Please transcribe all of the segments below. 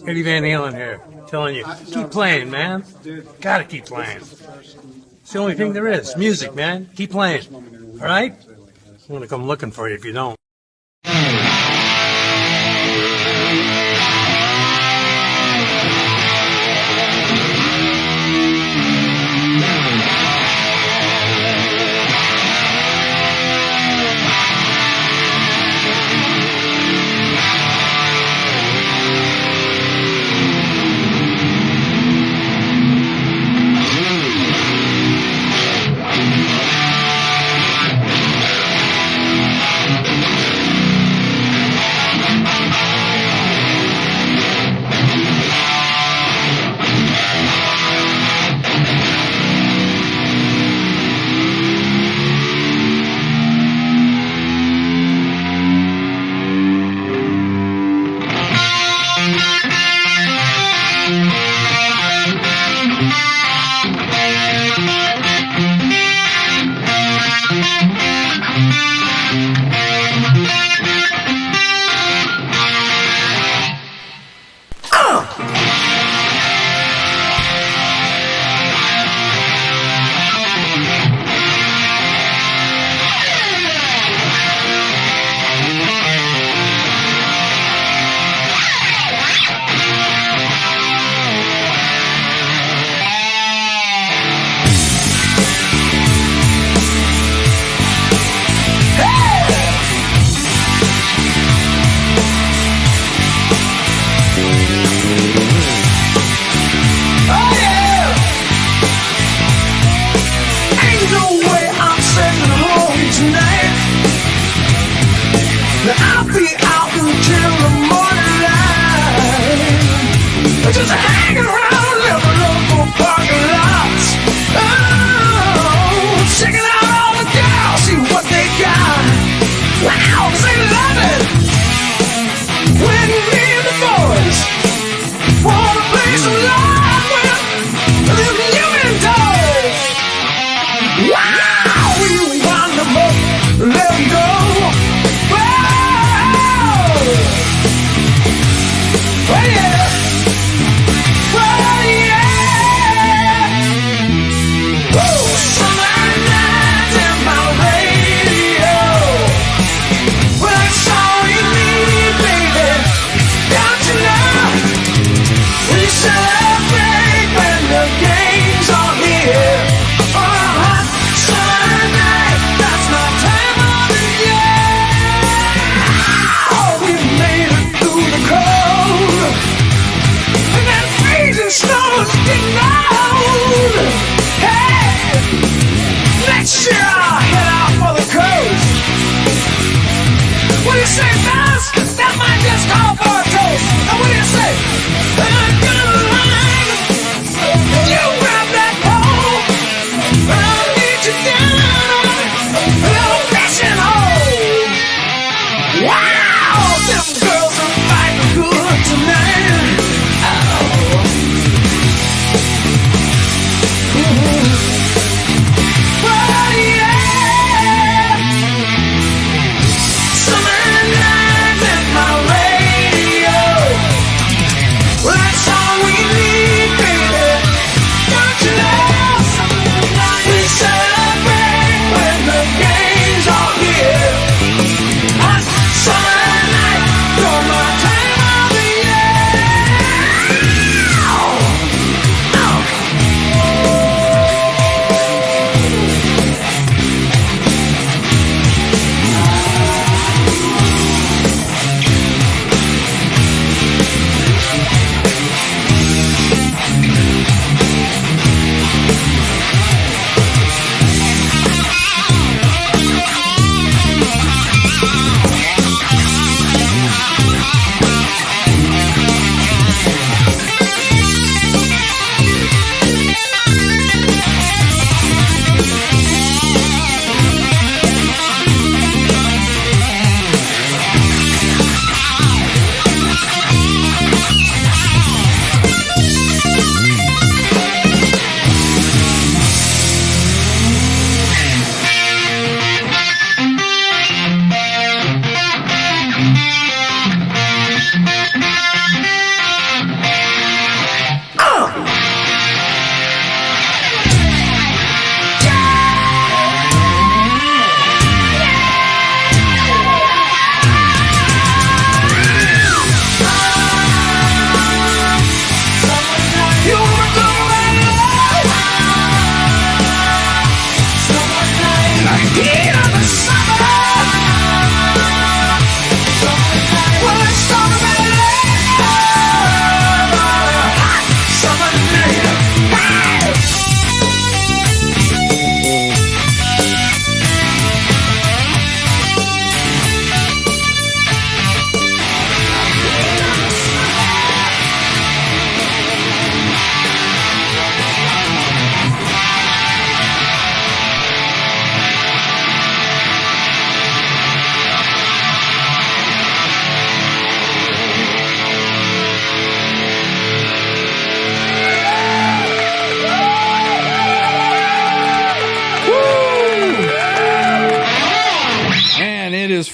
Eddie Van Halen here, telling you, keep playing, man. Gotta keep playing. It's the only thing there is. Music, man. Keep playing. All right? I'm gonna come looking for you if you don't.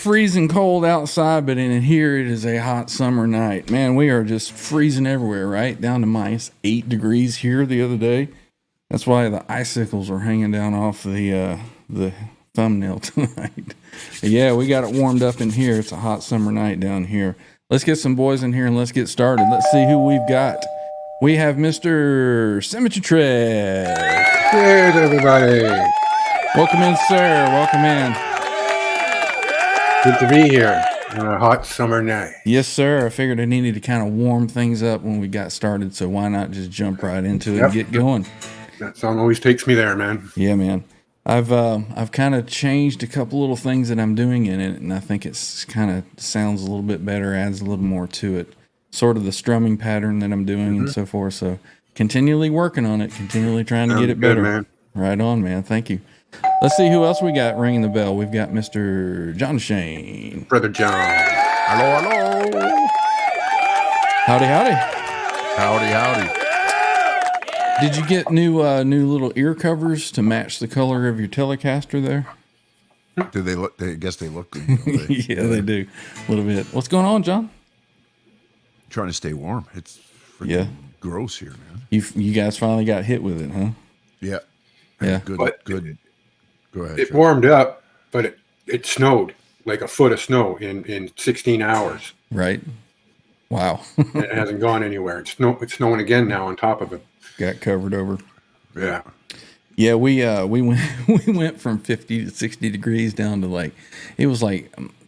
freezing cold outside, but in here it is a hot summer night. Man, we are just freezing everywhere, right? Down to -8 degrees here the other day. That's why the icicles are hanging down off the thumbnail tonight. Yeah, we got it warmed up in here. It's a hot summer night down here. Let's get some boys in here and let's get started. Let's see who we've got. We have Mr. Cemetery Trev. Good, everybody. Welcome in, sir. Welcome in. Good to be here on a hot summer night. Yes, sir. I figured I needed to kind of warm things up when we got started, so why not just jump right into it and get going? That song always takes me there, man. Yeah, man. I've kind of changed a couple little things that I'm doing in it, and I think it's kind of sounds a little bit better, adds a little more to it. Sort of the strumming pattern that I'm doing and so forth. So continually working on it, continually trying to get it better. Man. Right on, man. Thank you. Let's see who else we got ringing the bell. We've got Mr. John Shane. Brother John. Hello, hello. Howdy, howdy. Howdy, howdy. Did you get new little ear covers to match the color of your Telecaster there? Do they look? I guess they look good. Don't they? Yeah, they do. A little bit. What's going on, John? Trying to stay warm. It's freaking gross here, man. You guys finally got hit with it, huh? Yeah. Yeah. Good. But Good. Go ahead. It Chuck. warmed up, but it snowed like a foot of snow in 16 hours. Right. Wow. And it hasn't gone anywhere. It's snowing again now on top of it. Got covered over. Yeah. Yeah, we went from 50 to 60 degrees down to it was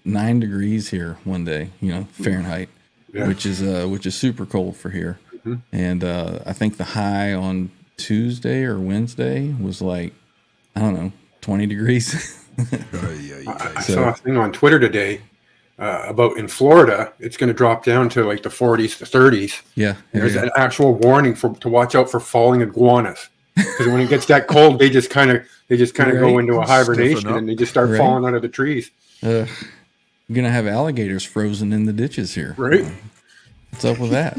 9 degrees here one day, Fahrenheit, which is super cold for here. Mm-hmm. And I think the high on Tuesday or Wednesday was 20 degrees. I saw a thing on Twitter today about in Florida, it's going to drop down to the 40s to 30s. Yeah. There's an actual warning to watch out for falling iguanas. Because when it gets that cold, they just kind of go into a hibernation and they just start falling out of the trees. You're going to have alligators frozen in the ditches here. Right. What's up with that?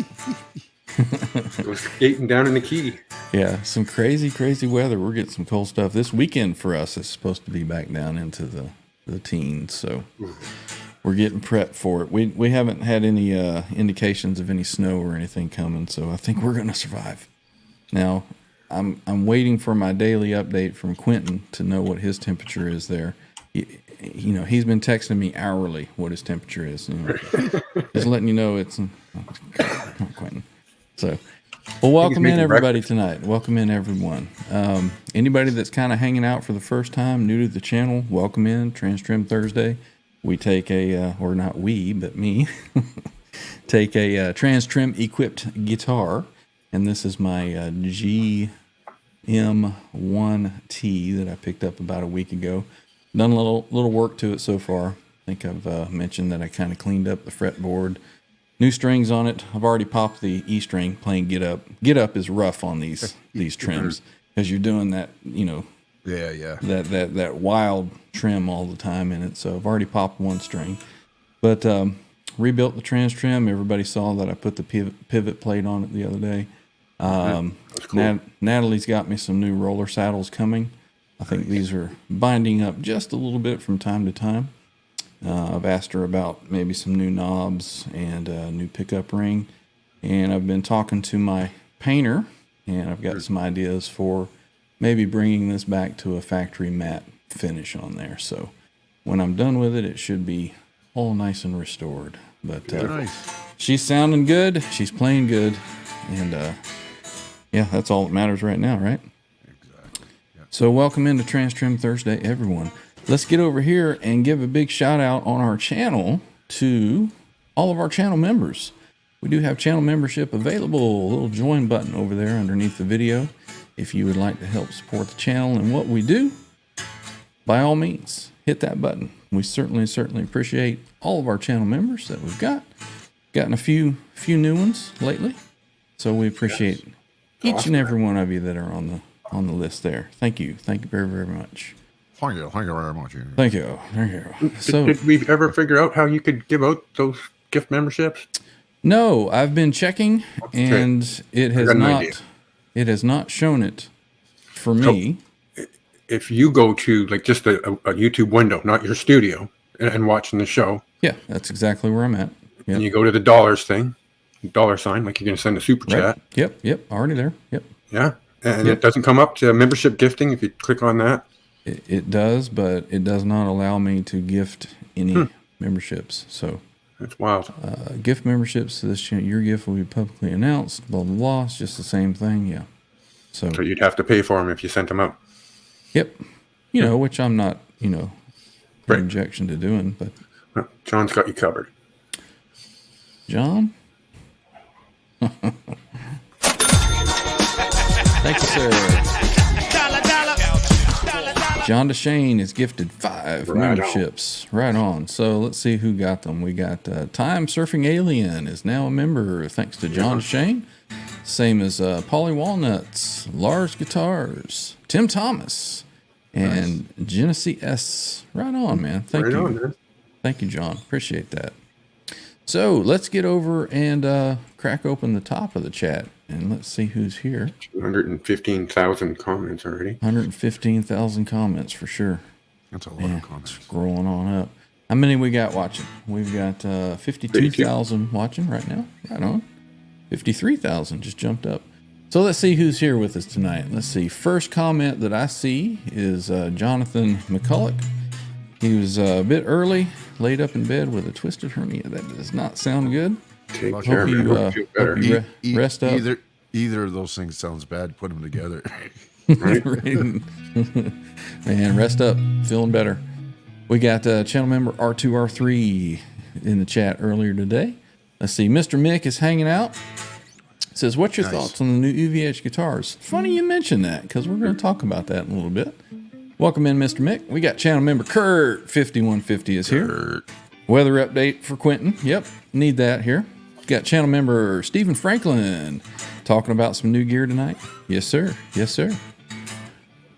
Go skating down in the key. Yeah, some crazy weather. We're getting some cold stuff. This weekend for us is supposed to be back down into the teens, so we're getting prepped for it. We haven't had any indications of any snow or anything coming, so I think we're going to survive. Now, I'm waiting for my daily update from Quentin to know what his temperature is there. He's been texting me hourly what his temperature is. Just letting you know it's Quentin. So, well, welcome in everybody tonight. Welcome in everyone. Anybody that's kind of hanging out for the first time, new to the channel, welcome in. TTrem Thursday. We take or not we, but me, take a TTrem equipped guitar, and this is my GM1T that I picked up about a week ago. Done a little work to it so far. I think I've mentioned that I kind of cleaned up the fretboard. New strings on it. I've already popped the E string playing Get Up. Get Up is rough on these trims because you're doing that, that wild trim all the time in it. So I've already popped one string, but rebuilt the TTrem. Everybody saw that I put the pivot plate on it the other day. Cool. Natalie's got me some new roller saddles coming. I think these are binding up just a little bit from time to time. I've asked her about maybe some new knobs and a new pickup ring. And I've been talking to my painter, and I've got some ideas for maybe bringing this back to a factory matte finish on there. So when I'm done with it, it should be all nice and restored. But nice. She's sounding good. She's playing good. And that's all that matters right now, right? Exactly. Yeah. So welcome into TTrem Thursday, everyone. Let's get over here and give a big shout out on our channel to all of our channel members. We do have channel membership available, a little join button over there underneath the video. If you would like to help support the channel and what we do, by all means, hit that button. We certainly appreciate all of our channel members that we've got. Gotten a few new ones lately. So we appreciate each and every one of you that are on the list there. Thank you. Thank you very, very much. Thank you very much. Thank you. So, did we ever figure out how you could give out those gift memberships? No, I've been checking, and it has not shown it for me. If you go to just a YouTube window, not your studio, and watching the show. Yeah, that's exactly where I'm at. Yep. And you go to the dollars thing, dollar sign, like you're going to send a super chat. Yep, already there. Yep. Yeah, and it doesn't come up to membership gifting if you click on that. It does, but it does not allow me to gift any memberships. So that's wild. Gift memberships to this channel. Your gift will be publicly announced. Blah blah blah. It's just the same thing. Yeah. So you'd have to pay for them if you sent them out. Yep. Which I'm not. An objection to doing, but John's got you covered. John. Thank you, sir. John DeShane is gifted 5 memberships. Right on. So let's see who got them. We got Time Surfing Alien is now a member thanks to John DeShane. Same as Polly Walnuts, Lars Guitars, Tim Thomas, and Genesee S. Right on, man. Thank you. Man. Thank you, John. Appreciate that. So let's get over and crack open the top of the chat. And let's see who's here. 115,000 comments already. 115,000 comments for sure. That's a lot of comments. Scrolling on up. How many we got watching? We've got 52,000 watching right now. Right on. 53,000 just jumped up. So let's see who's here with us tonight. Let's see. First comment that I see is Jonathan McCulloch. He was a bit early, laid up in bed with a twisted hernia. That does not sound good. Take care, man. Feel better. Rest up. Either of those things sounds bad. Put them together. Man, rest up. Feeling better. We got channel member R2R3 in the chat earlier today. Let's see. Mr. Mick is hanging out. Says, what's your thoughts on the new EVH guitars? Funny you mentioned that because we're going to talk about that in a little bit. Welcome in, Mr. Mick. We got channel member Kurt 5150 is here. Weather update for Quentin. Yep, need that here. Got channel member Stephen Franklin talking about some new gear tonight. Yes, sir. Yes, sir.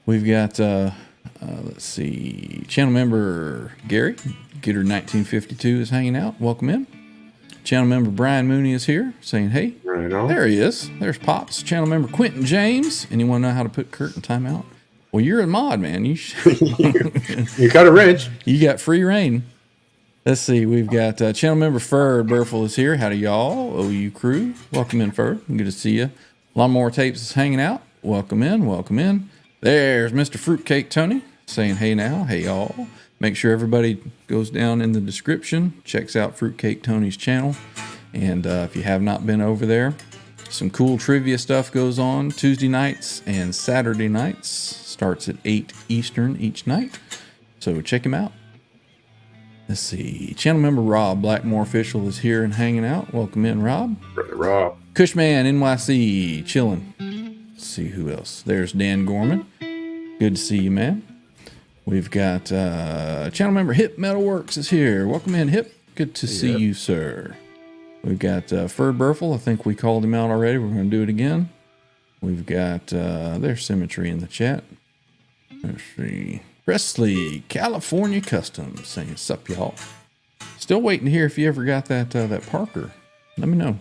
We've got, let's see, channel member Gary, Getter 1952 is hanging out. Welcome in. Channel member Brian Mooney is here saying, hey. Right on. There he is. There's Pops. Channel member Quentin James. Anyone know how to put Kurt in timeout? Well, you're a mod, man. You got a wrench. You got free reign. Let's see. We've got channel member Ferd Burful is here. Howdy, y'all. OU crew. Welcome in, Ferd. Good to see you. Lawnmower Tapes is hanging out. Welcome in. Welcome in. There's Mr. Fruitcake Tony saying, hey now. Hey, y'all. Make sure everybody goes down in the description, checks out Fruitcake Tony's channel. And if you have not been over there, some cool trivia stuff goes on Tuesday nights and Saturday nights. Starts at 8 Eastern each night. So check him out. Let's see. Channel member Rob Blackmore Official is here and hanging out. Welcome in, Rob. Brother Rob. Cushman NYC chilling. Let's see who else. There's Dan Gorman. Good to see you, man. We've got channel member Hip Metalworks is here. Welcome in, Hip. Good to see you, sir. We've got Ferd Burful. I think we called him out already. We're going to do it again. We've got there's Symmetry in the chat. Let's see. Presley, California Customs saying, sup, y'all. Still waiting to hear if you ever got that Parker. Let me know.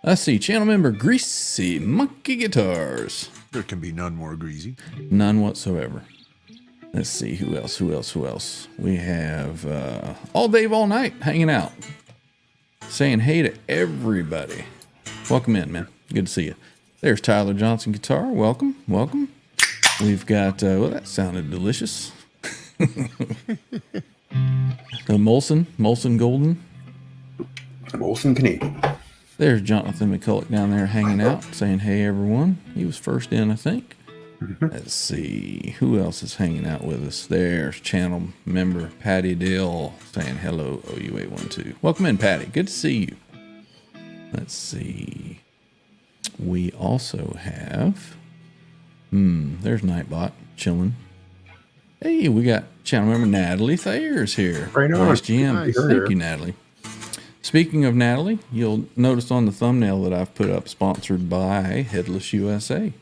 Let's see. Channel member Greasy Monkey Guitars. There can be none more greasy. None whatsoever. Let's see. Who else? We have All Dave All Night hanging out. Saying hey to everybody. Welcome in, man. Good to see you. There's Tyler Johnson Guitar. Welcome. We've got, well, that sounded delicious. The Molson Golden. Molson Canadian. There's Jonathan McCulloch down there hanging out, saying, hey, everyone. He was first in, I think. Let's see. Who else is hanging out with us? There's channel member Patty Dill saying, hello, OU812. Welcome in, Patty. Good to see you. Let's see. We also have... there's Nightbot chilling. Hey, we got channel member Natalie Thayer's here. Right on. Nice GM. Nice. Thank you, Natalie. Speaking of Natalie, you'll notice on the thumbnail that I've put up, sponsored by Headless USA.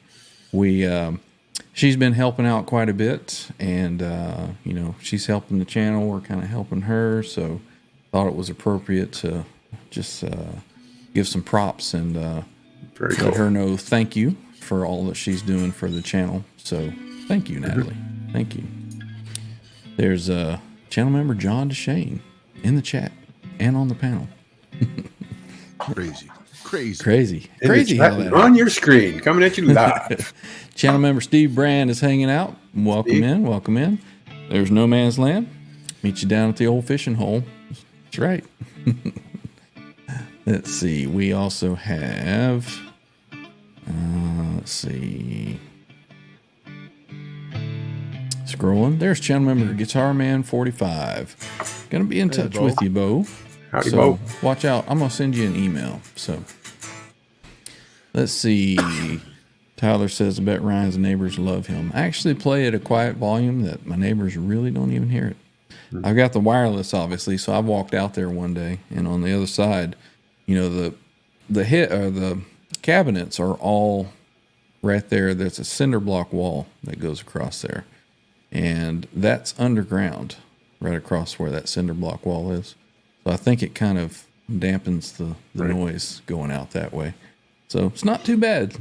She's been helping out quite a bit, and she's helping the channel. We're kind of helping her, so thought it was appropriate to just give some props and let her know thank you for all that she's doing for the channel. So thank you, Natalie. Thank you. There's channel member John DeShane in the chat and on the panel. Crazy. Crazy how that on your screen, coming at you live. Channel member Steve Brand is hanging out. Welcome in. There's No Man's Land. Meet you down at the old fishing hole. That's right. Let's see. We also have, let's see. Scrolling. There's channel member Guitar Man 45. Gonna be in touch with you, Bo. Howdy, So Bo. watch out. I'm gonna send you an email. So let's see. Tyler says, I bet Ryan's neighbors love him. I actually play at a quiet volume that my neighbors really don't even hear it. I've got the wireless, obviously, so I walked out there one day, and on the other side, the cabinets are all right there. There's a cinder block wall that goes across there, and that's underground, right across where that cinder block wall is. So I think it kind of dampens the noise going out that way. So it's not too bad.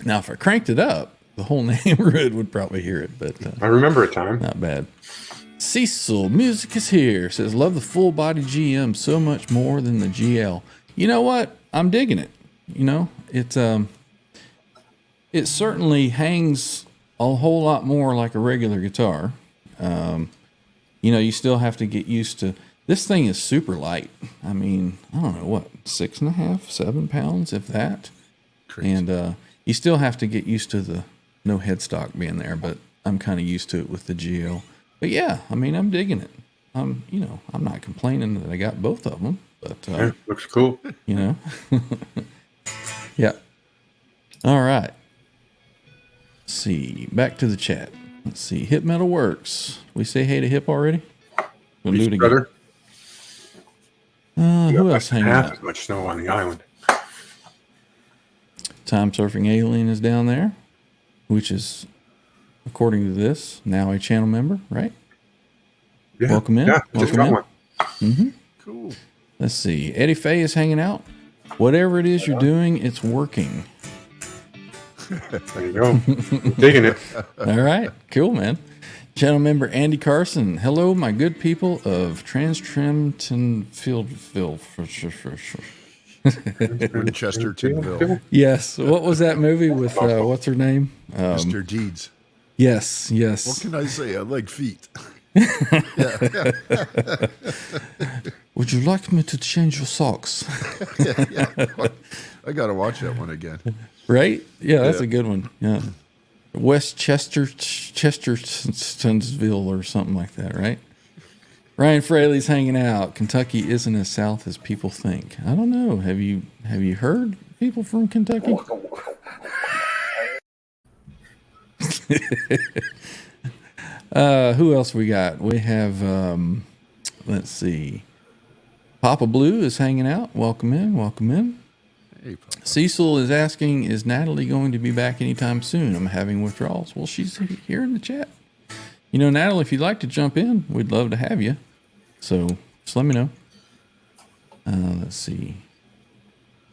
Now, if I cranked it up, the whole neighborhood would probably hear it, but I remember a time. not bad. Cecil, music is here. Says, love the full body GM so much more than the GL. You know what? I'm digging it. It certainly hangs a whole lot more like a regular guitar. You still have to get used to. This thing is super light. I mean, I don't know what, 6.5, 7 pounds, if that. Crazy. And you still have to get used to the no headstock being there, but I'm kind of used to it with the GL. But yeah, I mean, I'm digging it. I'm not complaining that I got both of them, but Yeah, looks cool. yeah. All right. Let's see, back to the chat. Let's see, Hip Metal Works. We say hey to Hip already? We'll do it again. Brother. Who else hanging Half out? as much snow on the island. Time Surfing Alien is down there, which is, according to this, now a channel member, right? Yeah. Welcome in. Yeah, just got one. Cool. Let's see. Eddie Faye is hanging out. Whatever it is you're doing, it's working. There you go. Digging it. All right. Cool, man. Channel member Andy Carson. Hello, my good people of Chestertonville. Chestertonville. Yes. What was that movie with, what's her name? Mr. Deeds. Yes. What can I say? I like feet. Would you like me to change your socks? Yeah. I got to watch that one again. Right? Yeah, that's a good one. Yeah. West Chestertonville or something like that, right? Ryan Fraley's hanging out. Kentucky isn't as south as people think. I don't know. Have you heard people from Kentucky? Who else we got? We have let's see. Papa Blue is hanging out. Welcome in. Hey, Papa. Cecil is asking, is Natalie going to be back anytime soon? I'm having withdrawals. Well, she's here in the chat. Natalie, if you'd like to jump in, we'd love to have you. So just let me know. Let's see.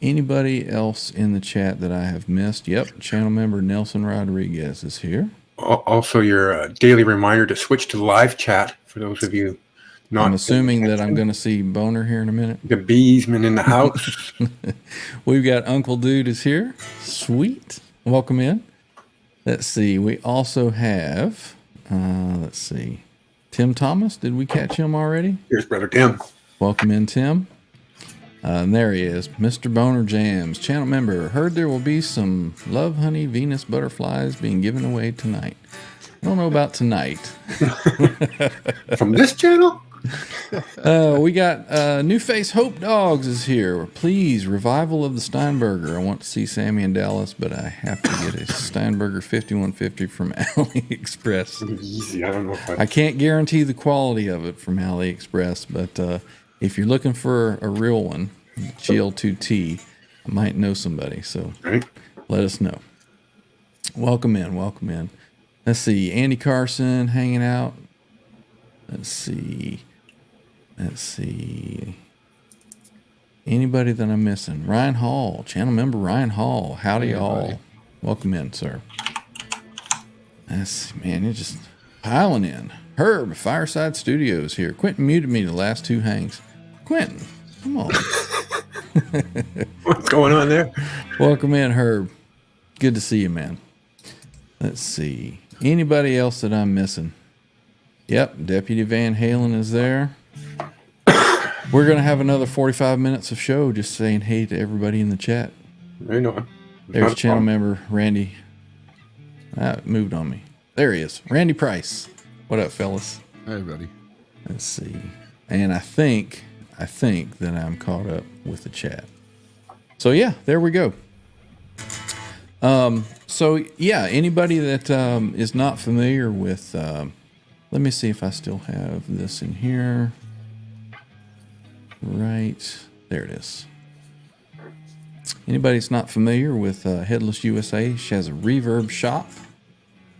Anybody else in the chat that I have missed? Yep. Channel member Nelson Rodriguez is here. Also, your daily reminder to switch to live chat for those of you not. I'm assuming that I'm going to see Boner here in a minute. The Beesman in the house. We've got Uncle Dude is here. Sweet. Welcome in. Let's see. We also have, let's see, Tim Thomas. Did we catch him already? Here's Brother Tim. Welcome in, Tim. And there he is, Mr. Boner Jams, channel member. Heard there will be some Love Honey Venus butterflies being given away tonight. I don't know about tonight. From this channel? We got New Face Hope Dogs is here. Please, revival of the Steinberger. I want to see Sammy in Dallas, but I have to get a Steinberger 5150 from AliExpress. Easy. I don't know if I can't guarantee the quality of it from AliExpress, but if you're looking for a real one, GL2T, I might know somebody, so let us know. Welcome in. Let's see, Andy Carson hanging out. Let's see. Anybody that I'm missing? Ryan Hall, channel member Ryan Hall. Howdy all. Welcome in, sir. Man, piling in. Herb, Fireside Studios here. Quentin muted me the last 2 hangs. Quentin, come on. What's going on there? Welcome in, Herb. Good to see you, man. Let's see. Anybody else that I'm missing? Yep, Deputy Van Halen is there. We're going to have another 45 minutes of show just saying hey to everybody in the chat. I know. There's channel member Randy. Moved on me. There he is. Randy Price. What up, fellas? Hey, buddy. Let's see. And I think that I'm caught up with the chat. So yeah, there we go. So yeah, anybody that is not familiar with, let me see if I still have this in here. Right there it is. Anybody that's not familiar with Headless USA, she has a reverb shop.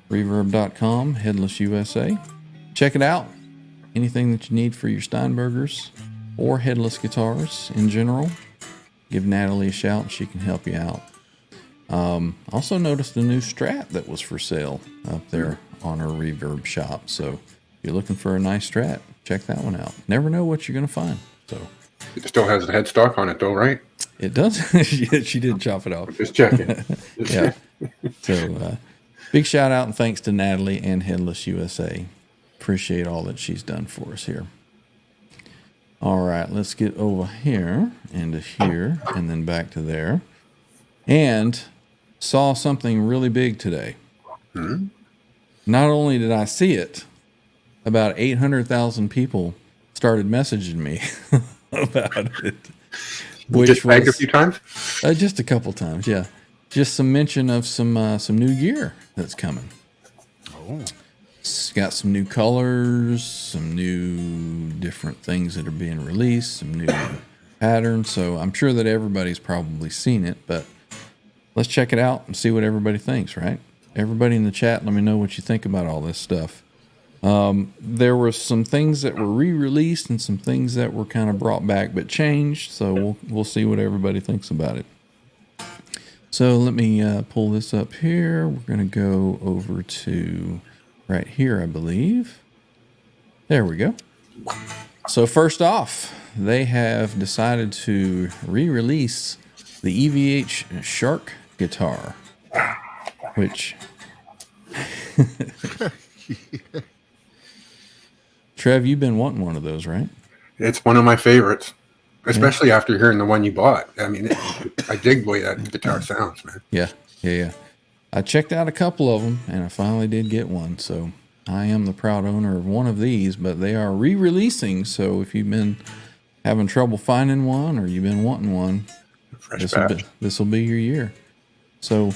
Reverb.com, Headless USA. Check it out. Anything that you need for your Steinbergers or headless guitars in general, give Natalie a shout. She can help you out. Also noticed a new Strat that was for sale up there on her Reverb shop. So if you're looking for a nice Strat, check that one out. Never know what you're going to find. So It still has the headstock on it, though, right? it does. She did chop it off. Just checking. Yeah. So big shout out and thanks to Natalie and Headless USA. Appreciate all that she's done for us here. All right, let's get over here into here and then back to there. And saw something really big today. Not only did I see it, about 800,000 people started messaging me about it. Which just tagged a was few times? just a couple times, yeah. Just some mention of some new gear that's coming. Oh. It's got some new colors, some new different things that are being released, some new patterns. So I'm sure that everybody's probably seen it, but let's check it out and see what everybody thinks, right? Everybody in the chat, let me know what you think about all this stuff. There were some things that were re-released and some things that were kind of brought back but changed. So we'll see what everybody thinks about it. So let me pull this up here. We're going to go over to right here, I believe. There we go. So first off, they have decided to re-release the EVH Shark guitar, which Trev, you've been wanting one of those, right? It's one of my favorites, especially after hearing the one you bought. I mean, I dig the way that guitar sounds, man. Yeah. I checked out a couple of them, and I finally did get one. So I am the proud owner of one of these, but they are re-releasing. So if you've been having trouble finding one or you've been wanting one, this will be your year. So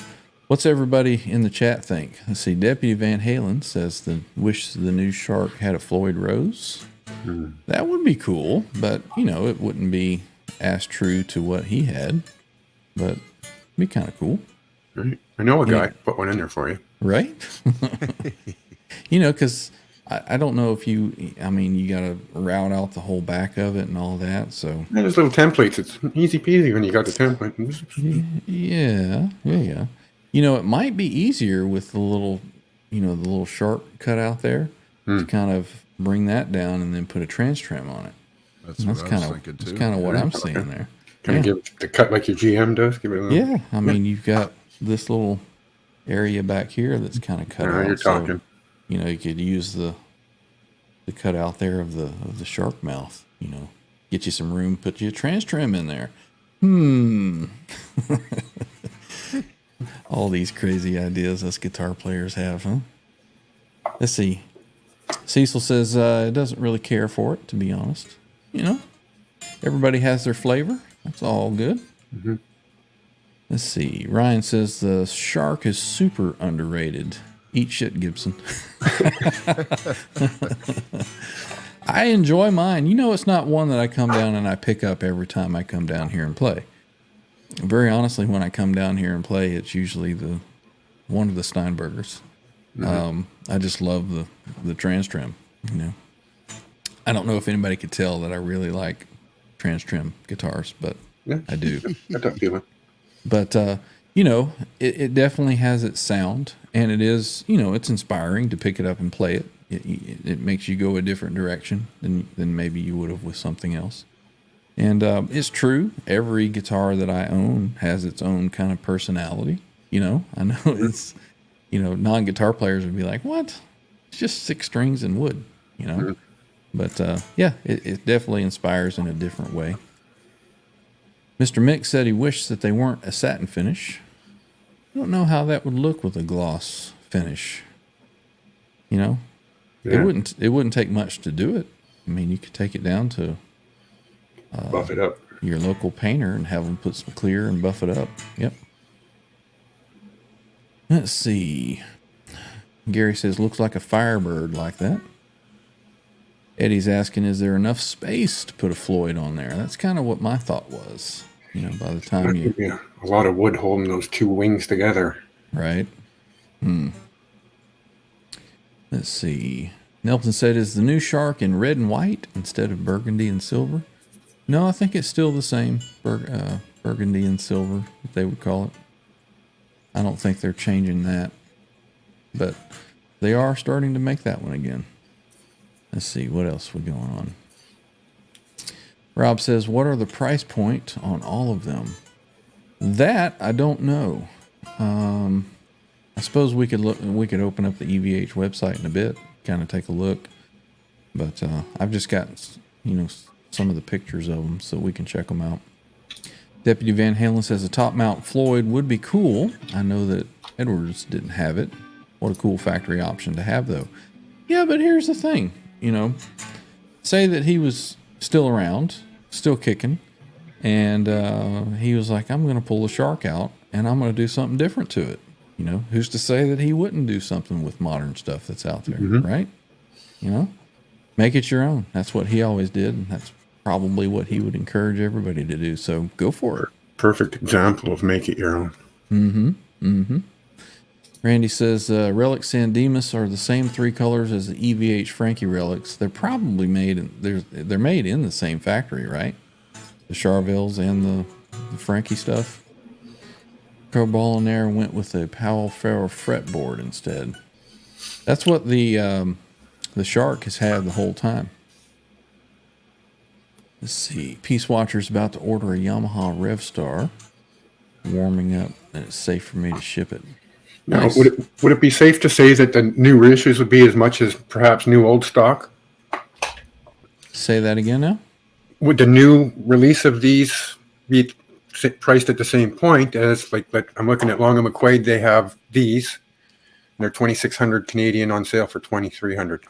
what's everybody in the chat think? Let's see. Deputy Van Halen says wish the new Shark had a Floyd Rose. That would be cool, but it wouldn't be as true to what he had, but it'd be kind of cool. Right. I know a guy. Put one in there for you. Right? Because I don't know if you got to route out the whole back of it and all that. So And there's little templates. It's easy peasy when you got the template. yeah. It might be easier with the little, the little sharp cut out there to kind of bring that down and then put a TTrem on it. That's what I was thinking too. That's kind of what I'm seeing there. Kind of give it the cut like your GM does. Give it a little. Yeah, you've got this little area back here that's kind of cut out. You're talking. So, you could use the cut out there of the shark mouth. Get you some room, put you a TTrem in there. All these crazy ideas us guitar players have, huh? Let's see. Cecil says it doesn't really care for it, to be honest. Everybody has their flavor. That's all good. Mm-hmm. Let's see. Ryan says the Shark is super underrated. Eat shit, Gibson. I enjoy mine. It's not one that I come down and I pick up every time I come down here and play. Very honestly, when I come down here and play, it's usually one of the Steinbergers. Mm-hmm. I just love the TTrem. I don't know if anybody could tell that I really like TTrem guitars, but Yeah. I do. Got that feeling. But it definitely has its sound, and it is it's inspiring to pick it up and play it. it makes you go a different direction than maybe you would have with something else. And it's true. Every guitar that I own has its own kind of personality. You know, I know it's, you know, non-guitar players would be like, what? It's just 6 strings and wood, you know? But yeah, it definitely inspires in a different way. Mr. Mick said he wished that they weren't a satin finish. I don't know how that would look with a gloss finish. You know, it wouldn't take much to do it. I mean, you could take it down to buff it up. Your local painter and have them put some clear and buff it up. Yep. Let's see. Gary says, looks like a Firebird like that. Eddie's asking, is there enough space to put a Floyd on there? That's kind of what my thought was. You know, by the time a lot of wood holding those 2 wings together. Right. Let's see. Nelson said, is the new Shark in red and white instead of burgundy and silver? No, I think it's still the same. Burgundy and silver, if they would call it. I don't think they're changing that. But they are starting to make that one again. Let's see, what else we going on? Rob says, what are the price point on all of them? That I don't know. I suppose we could open up the EVH website in a bit, kind of take a look. But I've just got, you know, some of the pictures of them so we can check them out. Deputy Van Halen says a top mount Floyd would be cool. I know that Edwards didn't have it. What a cool factory option to have, though. Yeah, but here's the thing. You know, say that he was still around, still kicking, and he was like, I'm going to pull the Shark out, and I'm going to do something different to it. You know, who's to say that he wouldn't do something with modern stuff that's out there, right? You know, make it your own. That's what he always did, and that's probably what he would encourage everybody to do. So go for it. Perfect example of make it your own. Randy says Relic San Dimas are the same 3 colors as the EVH Frankie relics. They're probably they're made in the same factory, right? The Charvels and the Frankie stuff. Pro Ball in there went with the Powell Ferro fretboard instead. That's what the Shark has had the whole time. Let's see. Peace Watcher's about to order a Yamaha Revstar. Warming up, and it's safe for me to ship it. Now, Nice. would it be safe to say that the new reissues would be as much as perhaps new old stock? Say that again now? Would the new release of these be priced at the same point as, like I'm looking at Long and McQuaid, they have these, and they're 2,600 Canadian on sale for 2,300.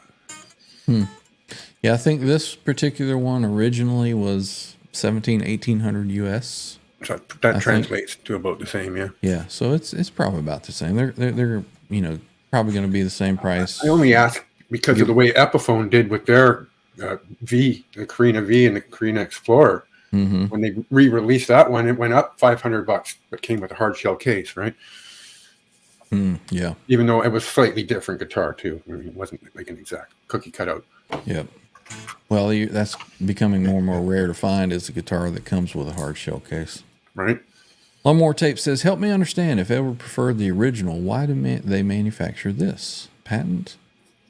Yeah, I think this particular one originally was 1,800 US. So that translates to about the same, yeah. Yeah, so it's probably about the same. They're you know, probably going to be the same price. I only ask because of the way Epiphone did with their V, the Carina V and the Carina Explorer. When they re-released that one, it went up $500, but came with a hard shell case, right? Yeah. Even though it was slightly different guitar too. I mean, it wasn't like an exact cookie cutout. Yep. Well, that's becoming more and more rare to find is a guitar that comes with a hard shell case. Right. One More Tape says, help me understand, if Edward preferred the original, why do they manufacture this? Patent?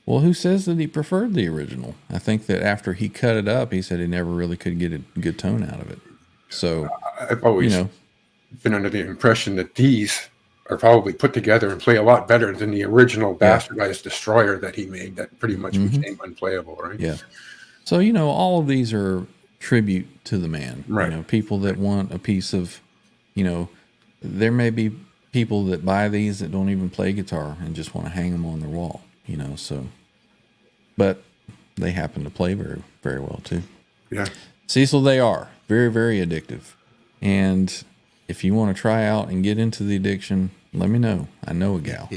Well, who says that he preferred the original? I think that after he cut it up, he said he never really could get a good tone out of it. So, I've always been under the impression that these are probably put together and play a lot better than the original bastardized Destroyer that he made that pretty much became unplayable, right? Yeah. So, all of these are tribute to the man. Right. People that want a piece of, there may be people that buy these that don't even play guitar and just want to hang them on their wall, so. But they happen to play very, very well too. Yeah. Cecil, they are very, very addictive. And if you want to try out and get into the addiction, let me know. I know a gal.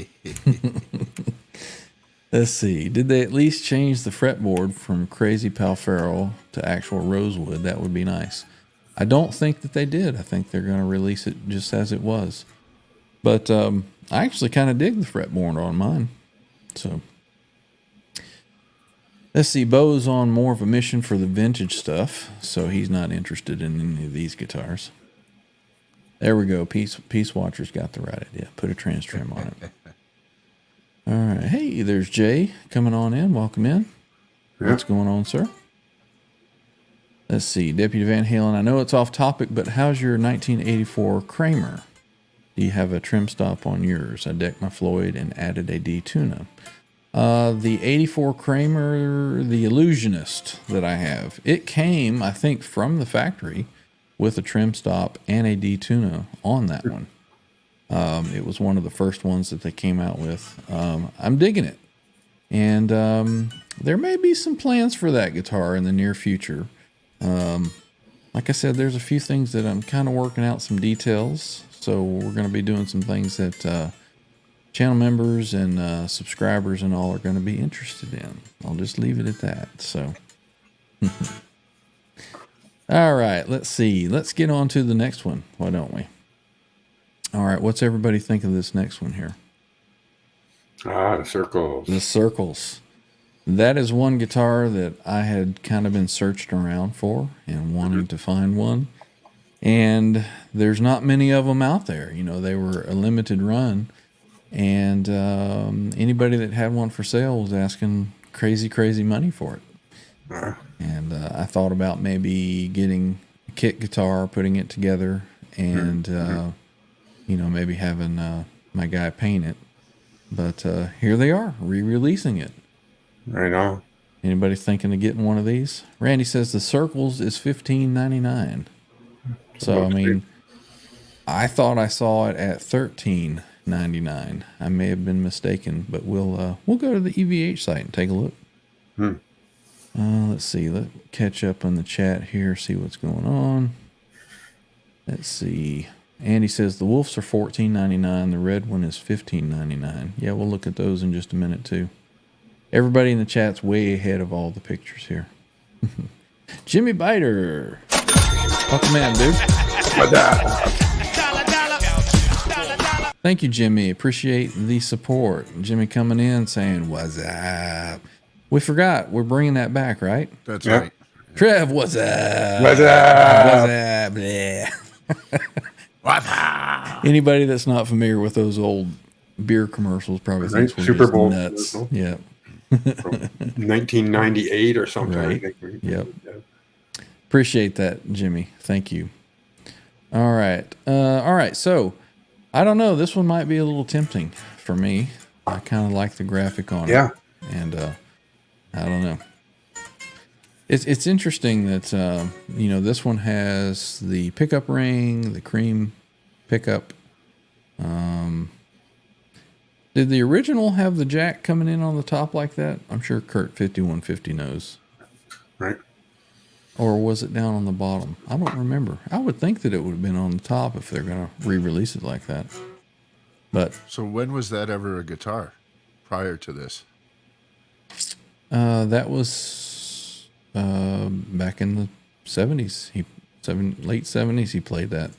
Let's see. Did they at least change the fretboard from Crazy Palfero to actual rosewood? That would be nice. I don't think that they did. I think they're going to release it just as it was. But I actually kind of dig the fretboard on mine. So let's see. Bo's on more of a mission for the vintage stuff, so he's not interested in any of these guitars. There we go. Peace Watcher's got the right idea. Put a trans trim on it. All right. Hey, there's Jay coming on in. Welcome in. Yeah. What's going on, sir? Let's see. Deputy Van Halen, I know it's off topic, but how's your 1984 Kramer? Do you have a trim stop on yours? I decked my Floyd and added a D tuna. The 84 Kramer, the Illusionist that I have, it came, I think, from the factory with a trim stop and a D tuna on that one. It was one of the first ones that they came out with. I'm digging it. And there may be some plans for that guitar in the near future. Like I said, there's a few things that I'm kind of working out some details. So we're going to be doing some things that channel members and subscribers and all are going to be interested in. I'll just leave it at that. So, all right, let's see. Let's get on to the next one. Why don't we? All right, what's everybody think of this next one here? The Circles. The Circles. That is one guitar that I had kind of been searching around for and wanting to find one. And there's not many of them out there. You know, they were a limited run. And anybody that had one for sale was asking crazy, crazy money for it. And I thought about maybe getting a kit guitar, putting it together, and, you know, maybe having my guy paint it. But here they are, re-releasing it. Right on. Anybody thinking of getting one of these? Randy says the Circles is $15.99. So, I mean, I thought I saw it at $13.99. I may have been mistaken, but we'll go to the EVH site and take a look. Let's see. Let's catch up on the chat here, see what's going on. Let's see. Andy says the Wolves are $14.99. The red one is $15.99. Yeah, we'll look at those in just a minute, too. Everybody in the chat's way ahead of all the pictures here. Jimmy Biter. Welcome in, dude. Thank you, Jimmy. Appreciate the support. Jimmy coming in saying, what's up? We forgot. We're bringing that back, right? That's right. Trev, what's up? What's up? What's up? Bleh. What's up? Anybody that's not familiar with those old beer commercials probably thinks we're Super just Bowl nuts. commercial. Yeah. From 1998 or something. I Right. think. Yep. Appreciate that, Jimmy. Thank you. All right. All right. So, I don't know. This one might be a little tempting for me. I kind of like the graphic on Yeah. it. And I don't know. It's interesting that, you know, this one has the pickup ring, the cream pickup. Did the original have the jack coming in on the top like that? I'm sure Kurt 5150 knows. Right. Or was it down on the bottom? I don't remember. I would think that it would have been on the top if they're going to re-release it like that. But So when was that ever a guitar prior to this? that was back in the 70s. Late 70s he played that.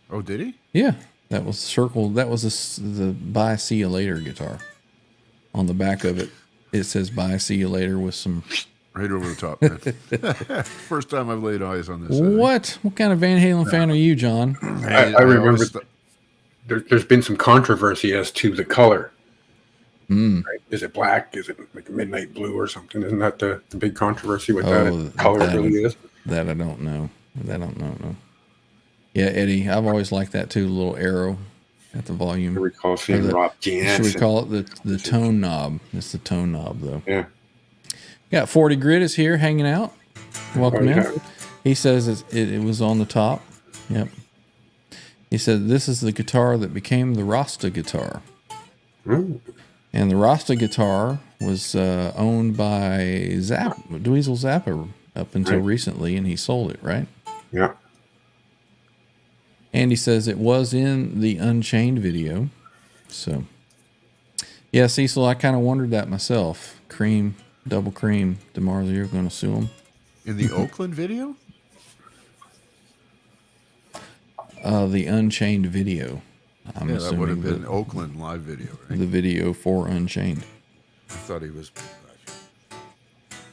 Oh, did he? Yeah, that was Circle. That was the Bye See You Later guitar. On the back of it, it says Bye See You Later with some... Right over the top. Man. First time I've laid eyes on this. What? What kind of Van Halen fan are you, John? I remember there's been some controversy as to the color. Right? Is it black? Is it like a midnight blue or something? Isn't that the big controversy with that color really is? That I don't know. That I don't know. Yeah, Eddie, I've always liked that too, the little arrow at the volume. I recall seeing Rob Jansen. Should we call it the tone knob? It's the tone knob, though. Yeah. Got 40 Grit is here hanging out. Welcome Oh, in. yeah. He says it was on the top. Yep. He said this is the guitar that became the Rasta guitar. Ooh. And the Rasta guitar was owned by Dweezil Zappa up until recently, and he sold it, right? Yeah. And he says it was in the Unchained video. So, yeah, Cecil, I kind of wondered that myself. Cream, double cream. DeMarzo, you're going to sue him? In the Oakland video? The Unchained video. I'm Yeah, that would assuming have been Oakland live video, right? the video for Unchained. I thought he was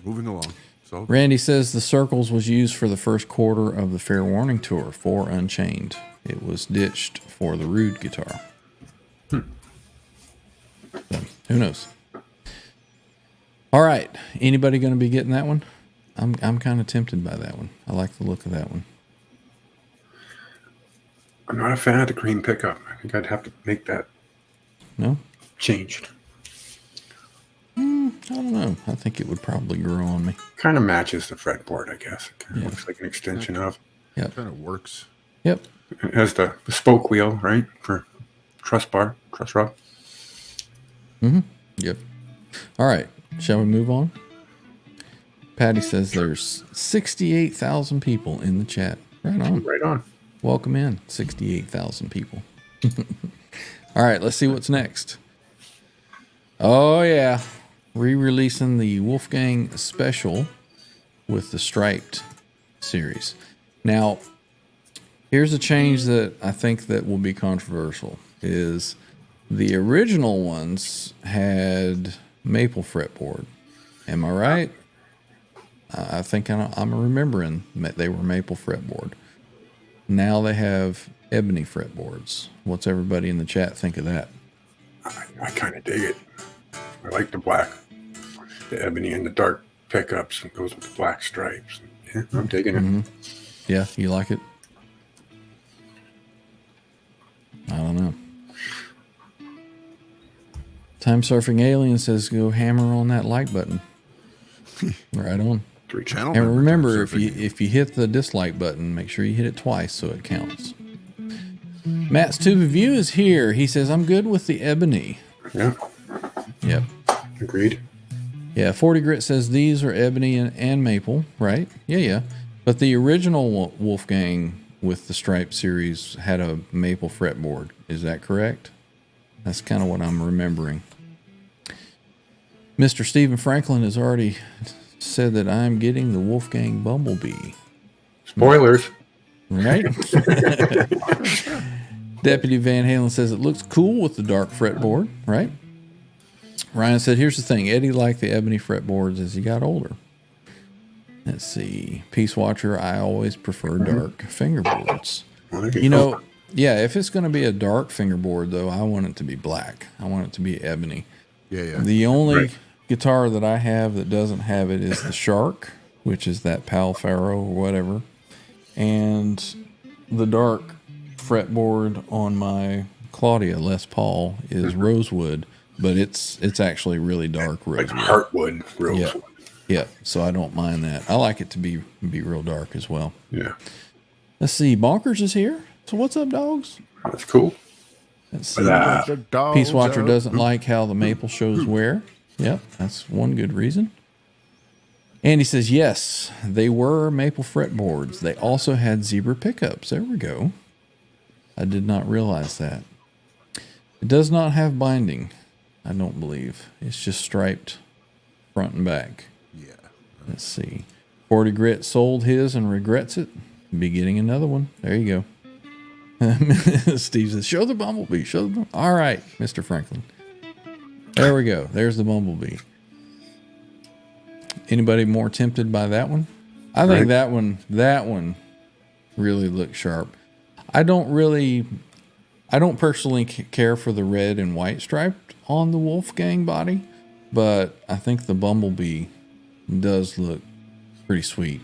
moving along. So Randy says the Circles was used for the first quarter of the Fair Warning tour for Unchained. It was ditched for the Rude guitar. So, who knows? All right. Anybody going to be getting that one? I'm kind of tempted by that one. I like the look of that one. I'm not a fan of the cream pickup. I think I'd have to make that No? changed. I don't know. I think it would probably grow on me. Kind of matches the fretboard, I guess. It kind of Yeah. looks like an extension of. Yep. Kind of works. Yep. It has the spoke wheel, right, for truss rod. Yep. All right. Shall we move on? Patty says there's 68,000 people in the chat. Right on. Right on. Welcome in, 68,000 people. All right, let's see what's next. Oh, yeah. Re-releasing the Wolfgang Special with the Striped series. Now, here's a change that I think that will be controversial, is the original ones had maple fretboard. Am I right? I think I'm remembering they were maple fretboard. Now they have ebony fretboards. What's everybody in the chat think of that? I kind of dig it. I like the black, the ebony and the dark pickups. It goes with the black stripes. Yeah, I'm digging it. Yeah, you like it? I don't know. Time Surfing Alien says go hammer on that like button. Right on. 3 channel. And remember, if you hit the dislike button, make sure you hit it twice so it counts. Matt's Tube of View is here. He says, I'm good with the ebony. Yeah, Yep. agreed. Yeah, 40 Grit says these are ebony and maple, right? Yeah. But the original Wolfgang with the Stripe series had a maple fretboard. Is that correct? That's kind of what I'm remembering. Mr. Stephen Franklin has already said that I'm getting the Wolfgang Bumblebee. Spoilers. Right? Deputy Van Halen says it looks cool with the dark fretboard, right? Ryan said, here's the thing. Eddie liked the ebony fretboards as he got older. Let's see. Peace Watcher, I always prefer dark fingerboards. You know, yeah, if it's going to be a dark fingerboard, though, I want it to be black. I want it to be ebony. Yeah. The only guitar that I have that doesn't have it is the Shark, which is that Pal Faro or whatever. And the dark fretboard on my Claudia Les Paul is rosewood, but it's actually really dark rosewood. Like heartwood rosewood. Yeah, so I don't mind that. I like it to be real dark as well. Yeah. Let's see. Bonkers is here. So what's up, dogs? That's cool. Let's see. The Peace Watcher dogs doesn't like how the maple shows wear. Yep, that's one good reason. Andy says, yes, they were maple fretboards. They also had zebra pickups. There we go. I did not realize that. It does not have binding, I don't believe. It's just striped front and back. Yeah. Let's see. 40 Grit sold his and regrets it. Be getting another one. There you go. Steve says, show the Bumblebee. Show the Bumblebee. All right, Mr. Franklin. There we go. There's the Bumblebee. Anybody more tempted by that one? I think that one really looks sharp. I don't personally care for the red and white striped on the Wolfgang body, but I think the Bumblebee does look pretty sweet,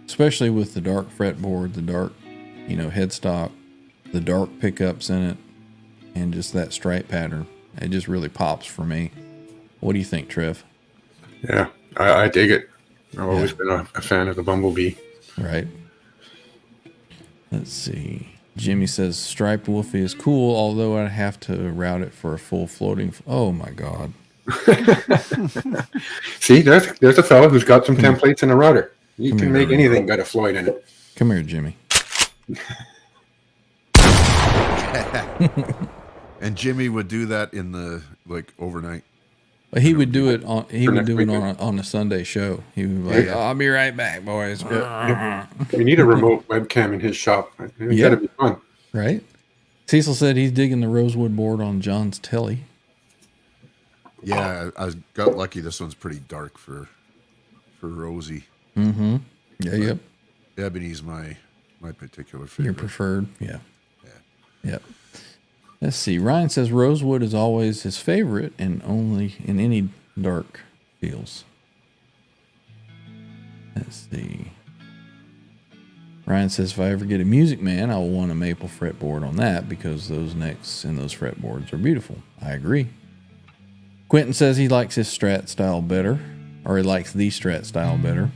especially with the dark fretboard, the dark, headstock, the dark pickups in it, and just that stripe pattern. It just really pops for me. What do you think, Trev? Yeah, I dig it. I've always been a fan of the Bumblebee. Right. Let's see. Jimmy says striped Wolfie is cool, although I'd have to route it for a full floating. Oh my God. See, there's a fellow who's got some templates and a router. You can make anything got a Floyd in it. Come here, Jimmy. And Jimmy would do that in the overnight. But he would do it on. He would do it on a Sunday show. He would be like, "I'll be right back, boys." We need a remote webcam in his shop. It's gotta be fun, right? Cecil said he's digging the rosewood board on John's telly. Yeah, I got lucky. This one's pretty dark for Rosie. Mm-hmm. Yeah. Yep. Ebony's my particular favorite. Your preferred. Yeah. Yep. Let's see. Ryan says rosewood is always his favorite and only in any dark feels. Let's see. Ryan says if I ever get a Music Man, I will want a maple fretboard on that because those necks and those fretboards are beautiful. I agree. Quentin says he likes his Strat style better, or he likes the Strat style better.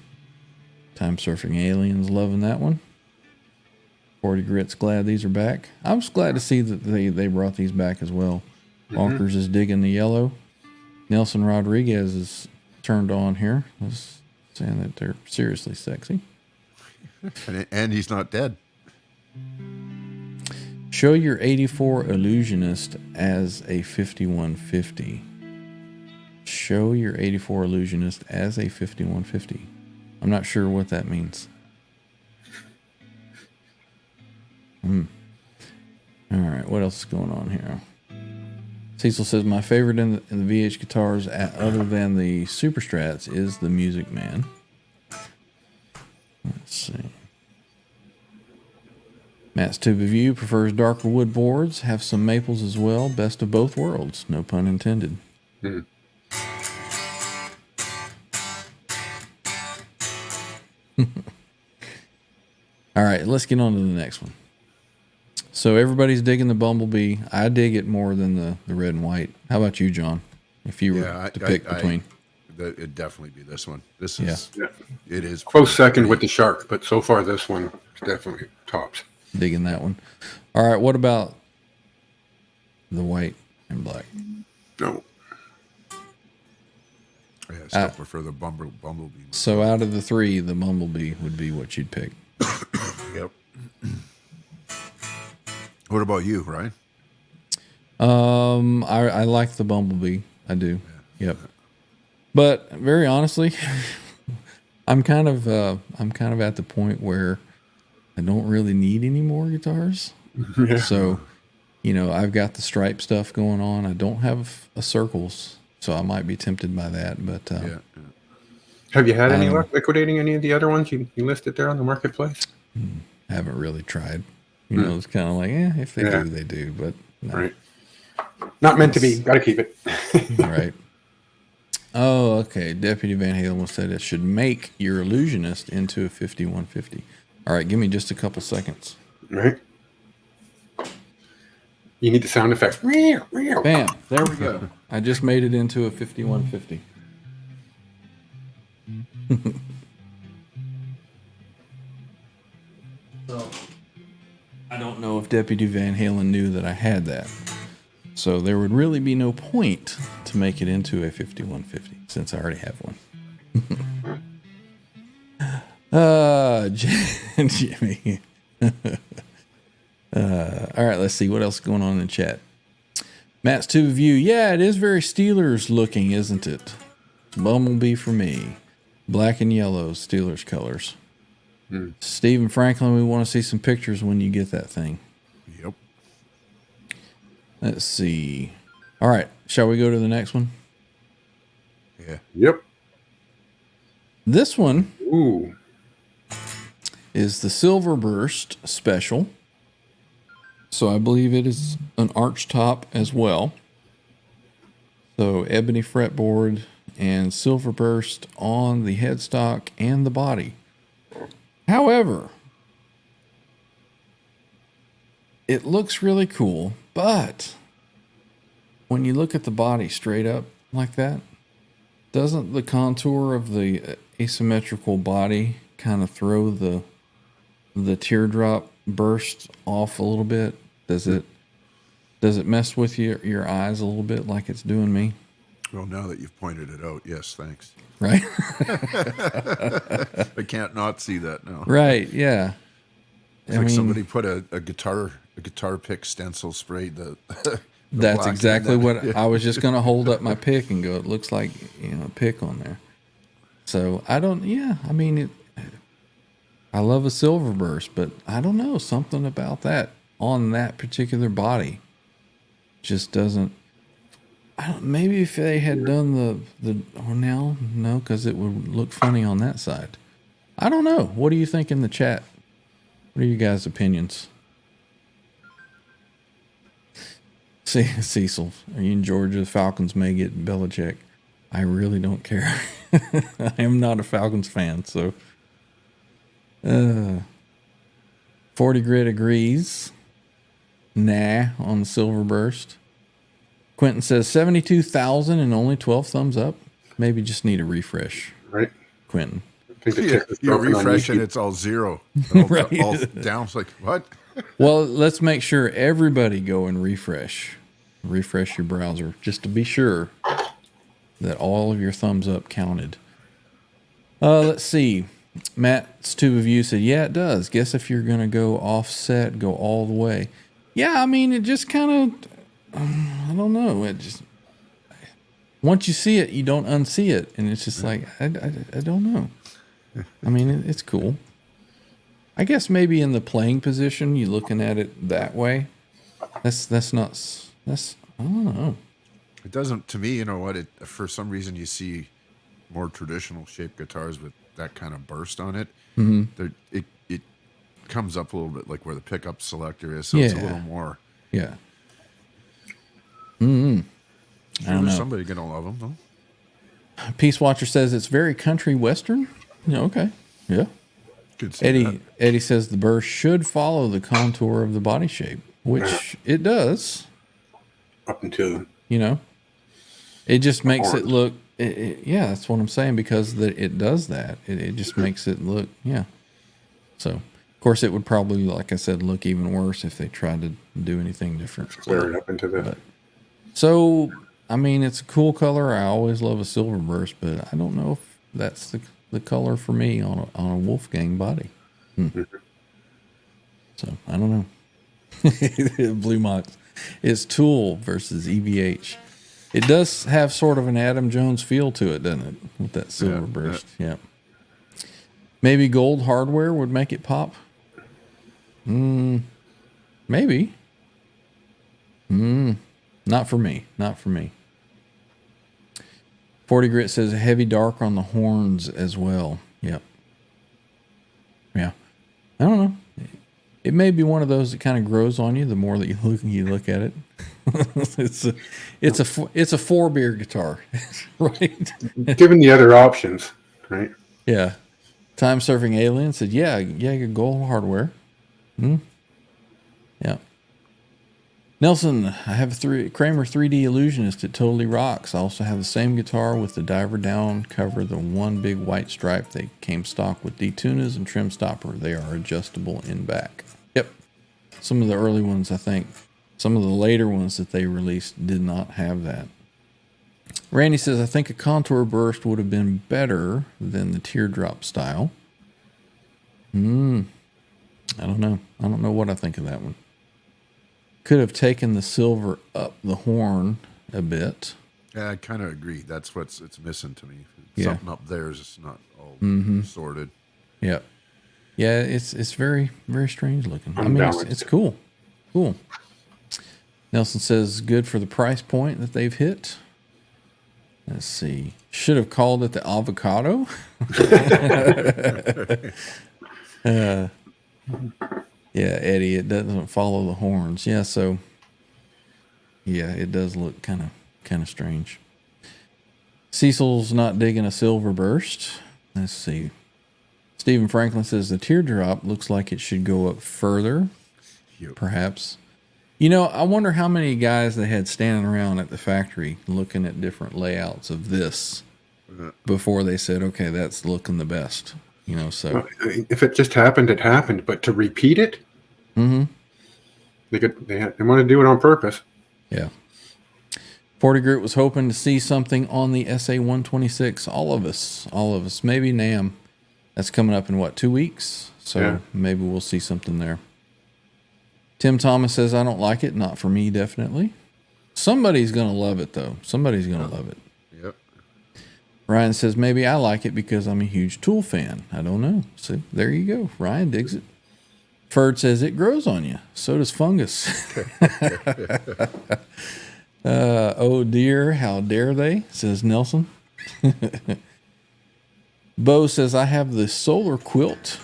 Time Surfing Aliens loving that one. 40 Grits glad these are back. I was glad to see that they brought these back as well. Bonkers is digging the yellow. Nelson Rodriguez is turned on here. Was saying that they're seriously sexy. And he's not dead. Show your 84 Illusionist as a 5150. Show your 84 Illusionist as a 5150. I'm not sure what that means. All right, what else is going on here? Cecil says, my favorite in the VH guitars, other than the Super Strats, is the Music Man. Let's see. Matt's Tube of You prefers darker wood boards, have some maples as well. Best of both worlds, no pun intended. All right, let's get on to the next one. So everybody's digging the Bumblebee. I dig it more than the red and white. How about you, John? If you were to pick between. It'd definitely be this one. This is, it is. Close second with the Shark, but so far this one is definitely tops. Digging that one. All right, what about the white and black? No. Yeah, I still prefer the Bumblebee. So out of the three, the Bumblebee would be what you'd pick. Yep. What about you, Ryan? I like the Bumblebee. I do. Yeah. Yep. But very honestly, I'm kind of at the point where I don't really need any more guitars. So, I've got the stripe stuff going on. I don't have a circles, so I might be tempted by that. But have you had any luck liquidating any of the other ones you listed there on the marketplace? Haven't really tried. It's kind of like, if they do, they do. But no. Right. Not meant to be. Got to keep it. Right. Oh, okay. Deputy Van Halen said it should make your Illusionist into a 5150. All right, give me just a couple seconds. Right. You need the sound effects. Bam. There we go. I just made it into a 5150. So, I don't know if Deputy Van Halen knew that I had that. So there would really be no point to make it into a 5150 since I already have one. Jimmy. All right, let's see what else is going on in the chat. Matt's Tube of You. Yeah, it is very Steelers looking, isn't it? Bumblebee for me. Black and yellow, Steelers colors. Stephen Franklin, we want to see some pictures when you get that thing. Yep. Let's see. All right, shall we go to the next one? Yeah. Yep. This one Ooh. is the Silver Burst Special. So I believe it is an arch top as well. So ebony fretboard and Silver Burst on the headstock and the body. However, it looks really cool, but when you look at the body straight up like that, doesn't the contour of the asymmetrical body kind of throw the teardrop burst off a little bit? Does it mess with your eyes a little bit like it's doing me? Well, now that you've pointed it out, yes, thanks. Right? I can't not see that now. Right, yeah. It's like somebody put a guitar pick stencil sprayed the That's exactly what yeah. I was just going to hold up my pick and go, it looks like, a pick on there. So I love a Silver Burst, but I don't know, something about that on that particular body just doesn't. Maybe if they had done no, because it would look funny on that side. I don't know. What do you think in the chat? What are you guys' opinions? Cecil, are you in Georgia? The Falcons may get Belichick. I really don't care. I am not a Falcons fan, so. 40 Grit agrees. Nah on the Silver Burst. Quentin says 72,000 and only 12 thumbs up. Maybe just need a refresh. Right. Quentin. I think the You, tech is you broken on refresh and YouTube. it's all zero. All, Right. all down. It's like, what? Well, let's make sure everybody go and refresh. Refresh your browser just to be sure that all of your thumbs up counted. Let's see. Matt's Tube of You said, yeah, it does. Guess if you're going to go offset, go all the way. Yeah, I mean, it just kind of, I don't know. It just, once you see it, you don't unsee it. And it's just like, I don't know. I mean, it's cool. I guess maybe in the playing position, you're looking at it that way. That's I don't know. It doesn't, to me, you know what? For some reason, you see more traditional shaped guitars with that kind of burst on it. Mm-hmm. It comes up a little bit like where the pickup selector is, so it's a little more. Yeah. Mm-hmm. I don't know. There's somebody gonna love them, though. Peace Watcher says it's very country western. Yeah, okay. Yeah. Could see that. Eddie says the burst should follow the contour of the body shape, which it does. Up until You know, it just makes it look. Yeah, that's what I'm saying, because it does that. It just makes it look. Yeah. So, of course, it would probably, like I said, look even worse if they tried to do anything different. flare it up into the. So, I mean, it's a cool color. I always love a silver burst, but I don't know if that's the color for me on a Wolfgang body. So, I don't know. Blue Mox. It's Tool versus EVH. It does have sort of an Adam Jones feel to it, doesn't it? With that silver burst. Yeah. Maybe gold hardware would make it pop. Maybe. Not for me. Not for me. 40 Grit says a heavy dark on the horns as well. Yep. Yeah. I don't know. It may be one of those that kind of grows on you the more that you look at it. it's a 4-beer guitar, right? Given the other options, right? Yeah. Time Surfing Alien said, yeah, gold hardware. Yeah. Nelson, I have a Kramer 3D Illusionist. It totally rocks. I also have the same guitar with the diver down cover, the one big white stripe. They came stock with detunas and trim stopper. They are adjustable in back. Yep. Some of the early ones, I think. Some of the later ones that they released did not have that. Randy says, I think a contour burst would have been better than the teardrop style. I don't know. I don't know what I think of that one. Could have taken the silver up the horn a bit. Yeah, I kind of agree. That's what's missing to me. Yeah. Something up there is just not all sorted. Yeah. Yeah, it's very, very strange looking. I mean, it's cool. Cool. Nelson says, good for the price point that they've hit. Let's see. Should have called it the avocado. Yeah, Eddie, it doesn't follow the horns. Yeah, so yeah, it does look kind of strange. Cecil's not digging a silver burst. Let's see. Stephen Franklin says the teardrop looks like it should go up further. Yep. Perhaps. You know, I wonder how many guys they had standing around at the factory looking at different layouts of this before they said, okay, that's looking the best. You know, so Well, if it just happened, it happened. But to repeat it, they want to do it on purpose. yeah. 40 Group was hoping to see something on the SA-126. All of us. Maybe NAM. That's coming up in what, 2 weeks? So Yeah. maybe we'll see something there. Tim Thomas says, I don't like it. Not for me, definitely. Somebody's going to love it, though. Somebody's going to love it. Yep. Ryan says, maybe I like it because I'm a huge Tool fan. I don't know. So there you go. Ryan digs it. Ferd says, it grows on you. So does fungus. Oh dear, how dare they, says Nelson. Bo says, I have the solar quilt.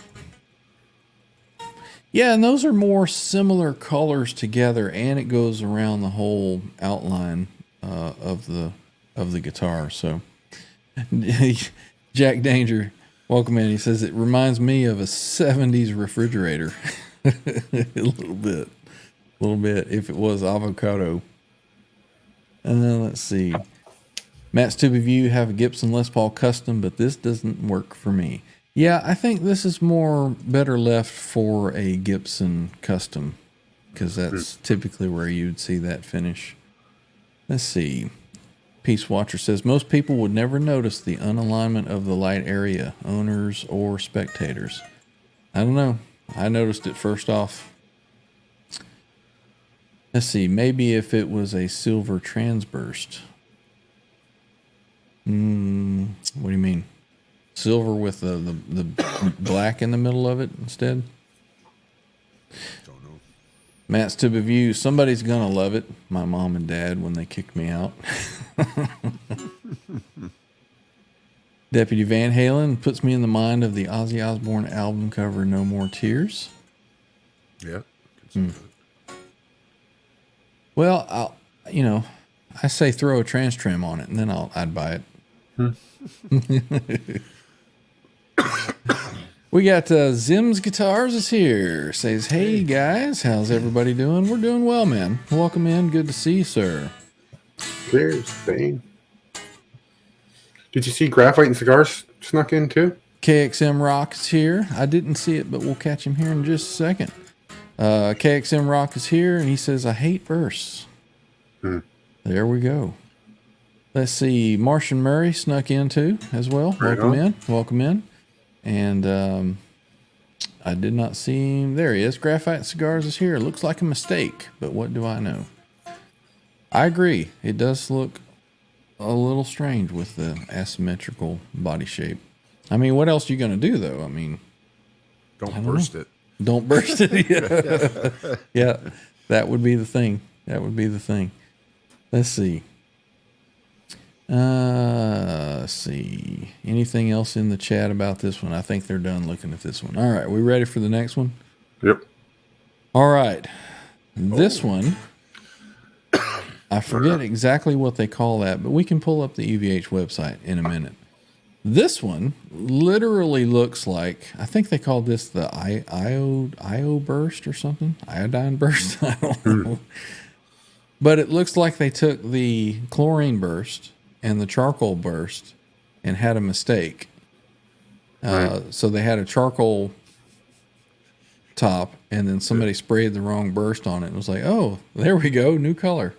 Yeah, and those are more similar colors together, and it goes around the whole outline of the guitar. So, Jack Danger, welcome in. He says it reminds me of a '70s refrigerator, a little bit. If it was avocado. Let's see. Matt's Tube of You have a Gibson Les Paul Custom, but this doesn't work for me. Yeah, I think this is better left for a Gibson Custom, because that's typically where you'd see that finish. Let's see. Peace Watcher says most people would never notice the unalignment of the light area, owners or spectators. I don't know. I noticed it first off. Let's see. Maybe if it was a silver transburst. What do you mean? Silver with the black in the middle of it instead? Don't know. Matt's Tube of You. Somebody's going to love it. My mom and dad when they kicked me out. Deputy Van Halen puts me in the mind of the Ozzy Osbourne album cover No More Tears. Yeah. Well, I say throw a TTrem on it, and then I'd buy it. We got Zim's Guitars is here. Says, hey guys, how's everybody doing? We're doing well, man. Welcome in. Good to see you, sir. Cheers, Bane. Did you see Graphite and Cigars snuck in too? KXM Rock is here. I didn't see it, but we'll catch him here in just a second. KXM Rock is here, and he says, I hate verse. There we go. Let's see. Martian Murray snuck in too as well. Right Welcome on. in. Welcome in. And I did not see him. There he is. Graphite Cigars is here. Looks like a mistake, but what do I know? I agree. It does look a little strange with the asymmetrical body shape. I mean, what else are you going to do, though? I mean, Don't burst it. don't burst it. Yeah, that would be the thing. Let's see. Let's see. Anything else in the chat about this one? I think they're done looking at this one. All right, we ready for the next one? Yep. All right. This one, I forget exactly what they call that, but we can pull up the EVH website in a minute. This one literally looks like, I think they called this the IO burst or something. Iodine burst. I don't know. But it looks like they took the chlorine burst and the charcoal burst and had a mistake. So they had a charcoal top and then somebody sprayed the wrong burst on it and was like, oh, there we go, new color.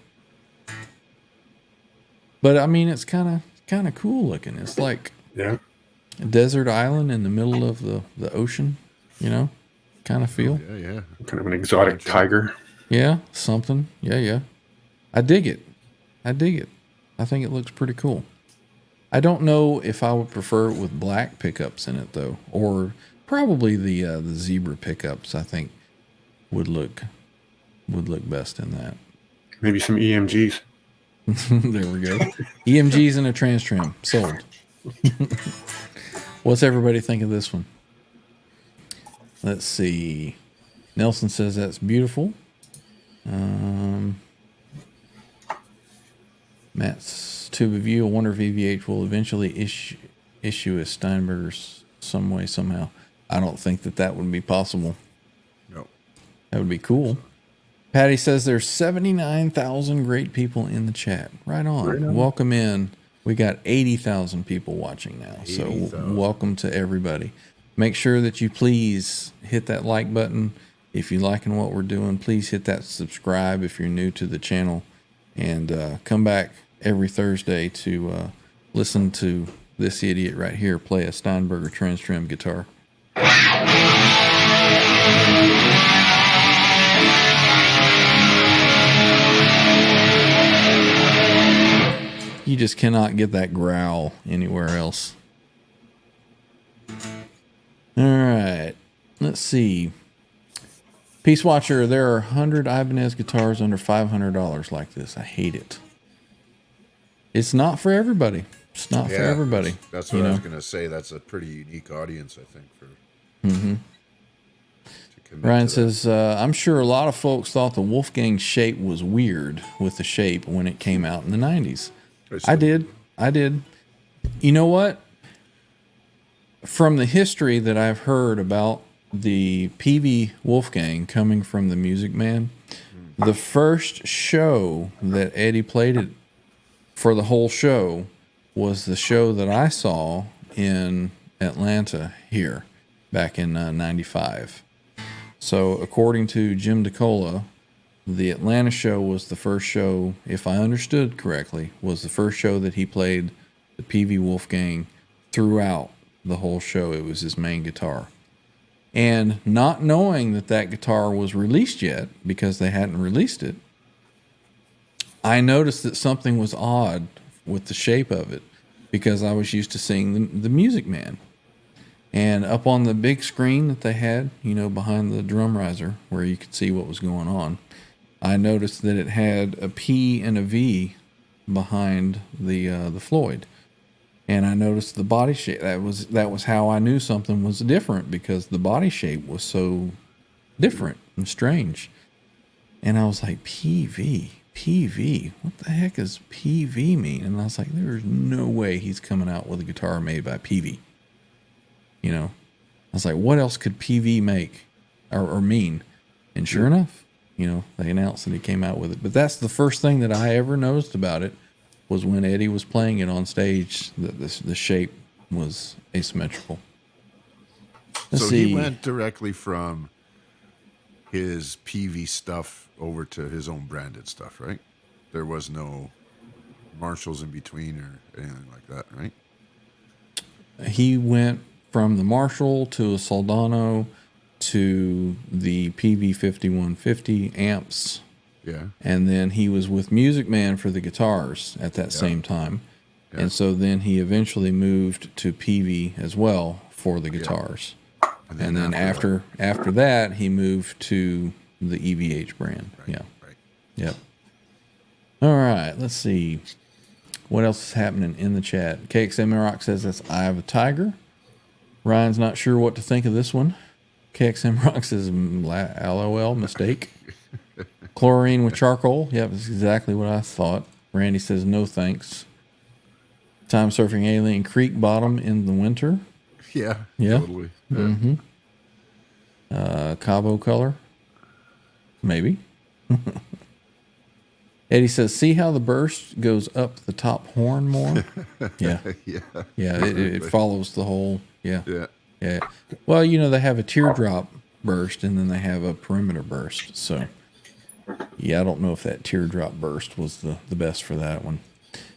But I mean, it's kind of cool looking. It's like Yeah. a desert island in the middle of the ocean, kind of feel. Yeah. Kind of an exotic tiger. Yeah, something. Yeah. I dig it. I think it looks pretty cool. I don't know if I would prefer it with black pickups in it though, or probably the zebra pickups. I think would look best in that. Maybe some EMGs. There we go. EMGs and a TTrem sold. What's everybody think of this one? Let's see. Nelson says that's beautiful. Matt's Tube of You. I wonder if EVH will eventually issue a Steinberger's some way, somehow. I don't think that would be possible. No. That would be cool. Patty says there's 79,000 great people in the chat. Right on. Welcome in. We got 80,000 people watching now. 80, so welcome to everybody. Make sure that you please hit that like button. If you're liking what we're doing, please hit that subscribe if you're new to the channel. And come back every Thursday to listen to this idiot right here play a Steinberger TTrem guitar. You just cannot get that growl anywhere else. All right. Let's see. Peace Watcher, there are 100 Ibanez guitars under $500 like this. I hate it. It's not for everybody. It's not for everybody. That's what I was going to say. That's a pretty unique audience, I think, for to commit Ryan to that. says, I'm sure a lot of folks thought the Wolfgang shape was weird with the shape when it came out in the 90s. I did. You know what? From the history that I've heard about the PV Wolfgang coming from the Music Man, the first show that Eddie played it for the whole show was the show that I saw in Atlanta here back in 95. So according to Jim DeCola, the Atlanta show was the first show, if I understood correctly, was the first show that he played the PV Wolfgang throughout the whole show. It was his main guitar. And not knowing that that guitar was released yet, because they hadn't released it, I noticed that something was odd with the shape of it, because I was used to seeing the Music Man. And up on the big screen that they had, you know, behind the drum riser where you could see what was going on, I noticed that it had a P and a V behind the Floyd. And I noticed the body shape. That was how I knew something was different, because the body shape was so different and strange. And I was like, PV, what the heck does PV mean? And I was like, there's no way he's coming out with a guitar made by PV. You know, I was like, what else could PV make or mean? And sure enough, you know, they announced that he came out with it. But that's the first thing that I ever noticed about it, was when Eddie was playing it on stage, that the shape was asymmetrical. Let's see. He went directly from his PV stuff over to his own branded stuff, right? There was no Marshalls in between or anything like that, right? He went from the Marshall to a Soldano to the PV 5150 amps. Yeah. And then he was with Music Man for the guitars at that same time. Yeah. And so then he eventually moved to PV as well for the guitars. And then after that, he moved to the EVH brand. Right, yeah. Right. Yep. All right. Let's see. What else is happening in the chat? KXM Rock says that's Eye of a Tiger. Ryan's not sure what to think of this one. KXM Rock says LOL, mistake. Chlorine with charcoal. Yep, that's exactly what I thought. Randy says no thanks. Time surfing alien, creek bottom in the winter. Yeah. Yeah. Totally. Yeah. Mm-hmm. Cabo color. Maybe. Eddie says, see how the burst goes up the top horn more? Yeah. Yeah. Yeah, it follows the whole, yeah. Yeah. Yeah. Well, you know, they have a teardrop burst and then they have a perimeter burst. So, yeah, I don't know if that teardrop burst was the best for that one.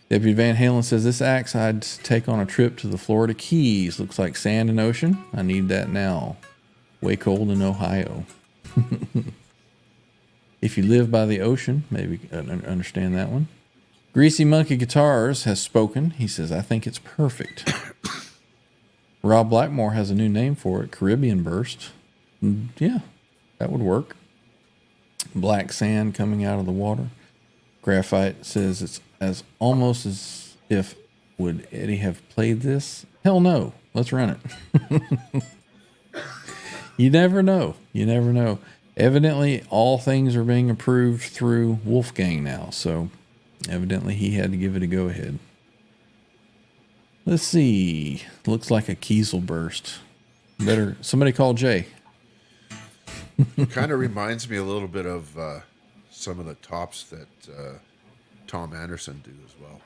Deputy Van Halen says, this axe I'd take on a trip to the Florida Keys. Looks like sand and ocean. I need that now. Way cold in Ohio. If you live by the ocean, maybe understand that one. Greasy Monkey Guitars has spoken. He says, I think it's perfect. Rob Blackmore has a new name for it, Caribbean Burst. Yeah, that would work. Black sand coming out of the water. Graphite says it's almost as if, would Eddie have played this? Hell no. Let's run it. You never know. You never know. Evidently, all things are being approved through Wolfgang now, so evidently he had to give it a go-ahead. Let's see. Looks like a Kiesel burst. Better somebody call Jay. Kind of reminds me a little bit of some of the tops that Tom Anderson do as well.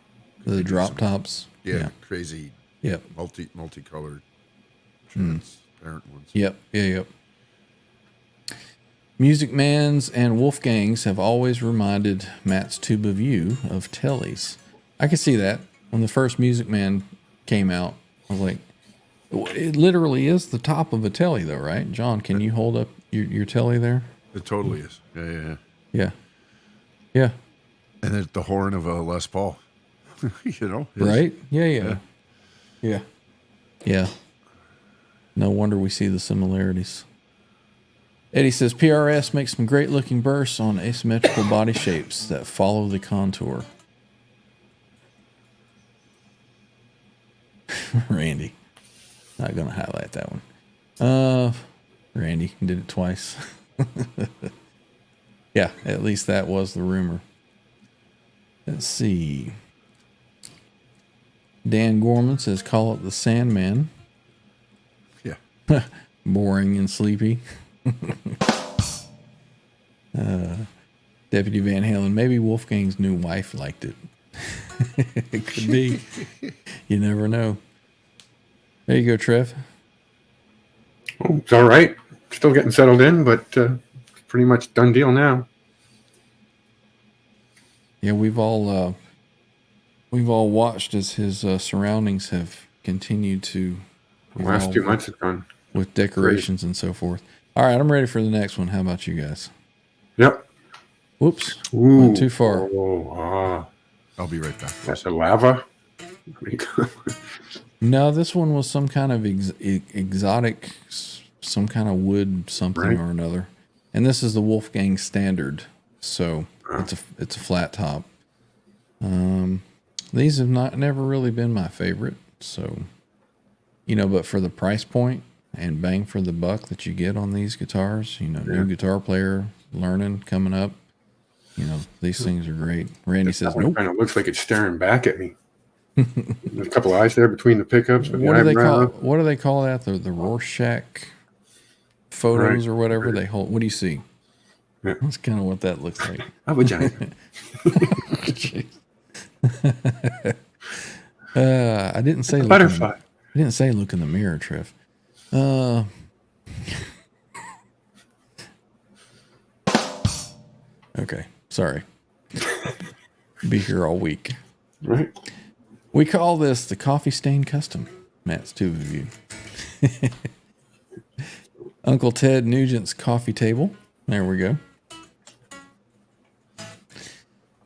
The drop tops. Yeah, crazy. Yep. Multicolored transparent ones. Yep. Yep. Music Mans and Wolfgangs have always reminded Matt's Tuba View of Telly's. I could see that. When the first Music Man came out, I was like, it literally is the top of a Telly, though, right? John, can you hold up your Telly there? It totally is. Yeah. Yeah. And it's the horn of a Les Paul. Right? Yeah. No wonder we see the similarities. Eddie says, PRS makes some great-looking bursts on asymmetrical body shapes that follow the contour. Randy. Not going to highlight that one. Randy did it twice. Yeah, at least that was the rumor. Let's see. Dan Gorman says, call it the Sandman. Yeah. Boring and sleepy. Deputy Van Halen, maybe Wolfgang's new wife liked it. It could be. You never know. There you go, Trev. Oh, it's all right. Still getting settled in, but pretty much done deal now. Yeah, we've all watched as his surroundings have continued to The last evolve 2 months have gone. with decorations and so forth. All right, I'm ready for the next one. How about you guys? Yep. Whoops, Ooh. went too far. Oh, I'll be right back. that's a lava. No, this one was some kind of exotic, some kind of wood something Right. or another. And this is the Wolfgang Standard, so it's a flat top. These have never really been my favorite, so but for the price point and bang for the buck that you get on these guitars, new guitar player learning coming up, these things are great. Randy says, That one nope. kind of looks like it's staring back at me. There's a couple of eyes there between the pickups. But What do they call that? The Rorschach photos or whatever they hold. What do you see? Yeah. That's kind of what that looks like. A vagina. I didn't say Butterfly. I didn't say look in the mirror, Trev. Okay, sorry. Be here all week. Right. We call this the Coffee Stain Custom. That's two of you. Uncle Ted Nugent's coffee table. There we go.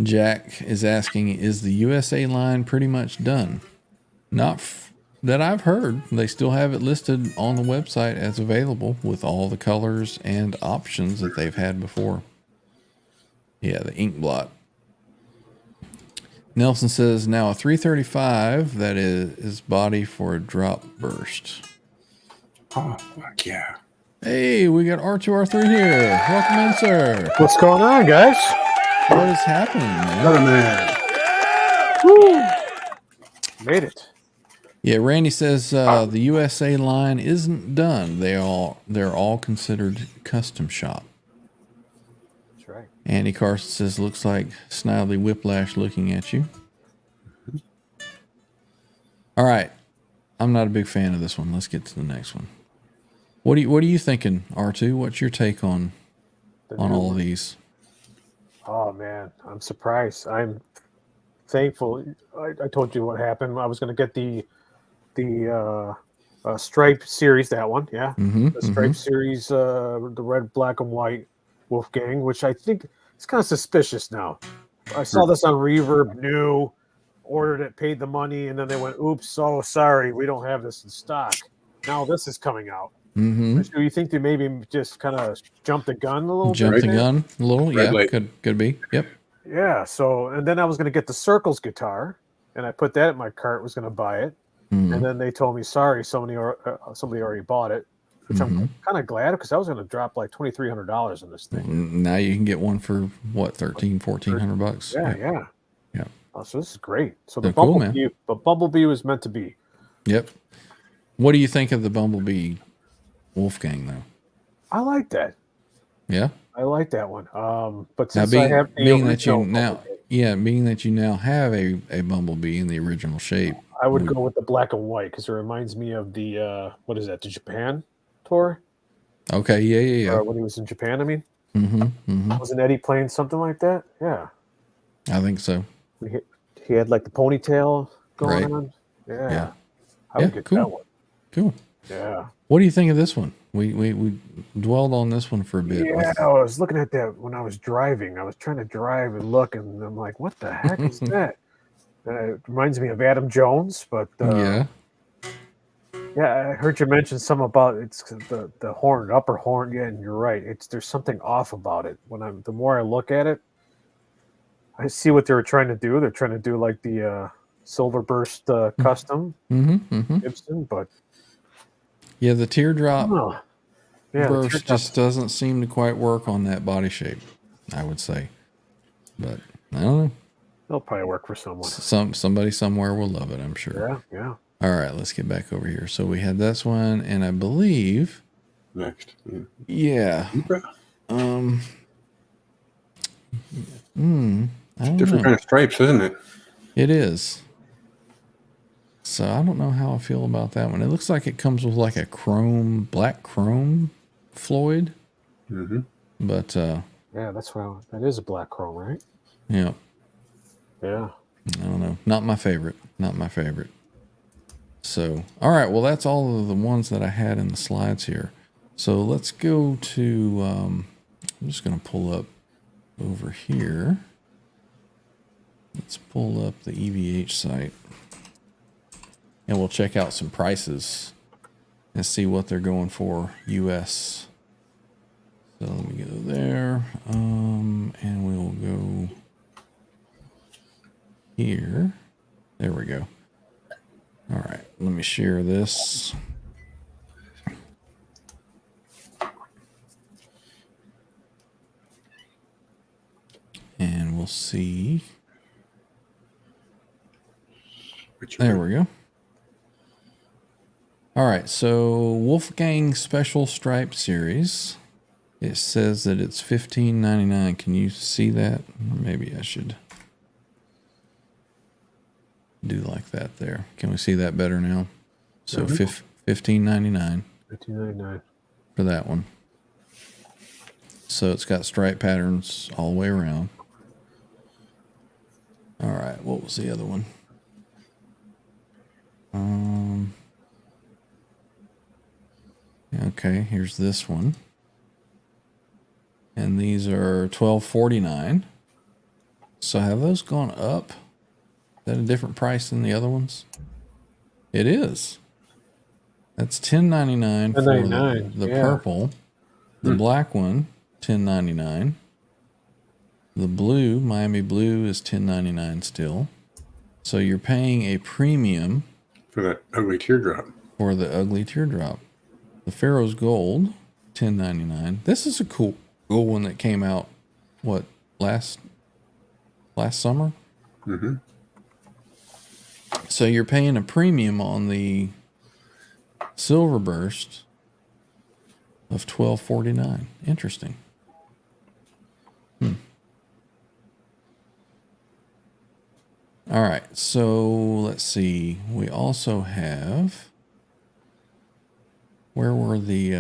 Jack is asking, is the USA line pretty much done? Not that I've heard. They still have it listed on the website as available with all the colors and options that they've had before. Yeah, the ink blot. Nelson says, now a 335 that is body for a drop burst. Oh, fuck yeah. Hey, we got R2R3 here. Welcome in, sir. What's going on, guys? What is happening, man? Another man. Woo! Made it. Yeah, Randy says the USA line isn't done. They're all considered custom shop. That's right. Andy Carson says, looks like Snidely Whiplash looking at you. All right. I'm not a big fan of this one. Let's get to the next one. What are you thinking, R2? What's your take on all of these? Oh man, I'm surprised. I'm thankful. I told you what happened. I was going to get the Stripe series, that one, yeah, the Stripe series, the red, black, and white Wolfgang, which I think is kind of suspicious now. I saw this on Reverb, new, ordered it, paid the money, and then they went, "Oops, so sorry, we don't have this in stock." Now this is coming out. Mm-hmm. Do you think they maybe just kind of jumped the gun a little Jump bit? the gun a little? Red Yeah, light. could be. Yep. Yeah, so, and then I was going to get the Circles guitar, and I put that in my cart, was going to buy it, and then they told me, sorry, somebody already bought it, which I'm kind of glad, because I was going to drop like $2,300 on this thing. Now you can get one for what, $1,400? Yeah. Yeah. Oh, so this is great. So They're the cool, Bumblebee, but Bumblebee was meant to be. Yep. What do you think of the Bumblebee Wolfgang, though? I like that. Yeah. I like that one. But Now, since I have the being that you original now, Bumblebee, being that you now have a Bumblebee in the original shape, I would go with the black and white, because it reminds me of the what is that? The Japan tour. okay, yeah. When he was in Japan, I mean. Mm-hmm. Wasn't Eddie playing something like that? Yeah. I think so. He had like the ponytail going Right. on. Yeah. Yeah. I would Yeah, get cool. that one. Cool. Yeah. What do you think of this one? We dwelled on this one for a bit. Yeah. I was looking at that when I was driving. I was trying to drive and look, and I'm like, what the heck is that? It reminds me of Adam Jones, but Yeah. yeah, I heard you mention something about it's the horn, upper horn. Yeah, and you're right. There's something off about it. The more I look at it, I see what they were trying to do. They're trying to do like the Silver Burst custom Mm-hmm. Gibson, but Yeah, the teardrop. oh, Yeah, the burst teardrop- just doesn't seem to quite work on that body shape, I would say. But I don't know. They'll probably work for someone. Somebody somewhere will love it, I'm sure. Yeah. All right, let's get back over here. So we had this one, and I believe, Next. yeah. Okay. I don't Different know. kind of stripes, isn't it? It is. So I don't know how I feel about that one. It looks like it comes with like a black chrome Floyd. Mm-hmm. But Yeah, that's why that is a black chrome, right? yeah, Yeah. I don't know. Not my favorite. Not my favorite. So, all right. Well, that's all of the ones that I had in the slides here. So let's go to, I'm just going to pull up over here. Let's pull up the EVH site. And we'll check out some prices and see what they're going for US. So let me go there. And we'll go here. There we go. All right, let me share this. And we'll see. There we go. All right, so Wolfgang Special Stripe Series. It says that it's $15.99. Can you see that? Maybe I should do like that there. Can we see that better now? So $15.99 $19.99. for that one. So it's got stripe patterns all the way around. All right, what was the other one? Okay, here's this one. And these are $12.49. So have those gone up? Is that a different price than the other ones? It is. That's $10.99 for $10.99, the yeah. purple. The black one, $10.99. The blue, Miami blue, is $10.99 still. So you're paying a premium For that ugly teardrop. for the ugly teardrop. The Pharaoh's Gold, $10.99. This is a cool one that came out, what, last summer? Mm-hmm. So you're paying a premium on the Silver Burst of $12.49. Interesting. All right, so let's see. We also have, where were the,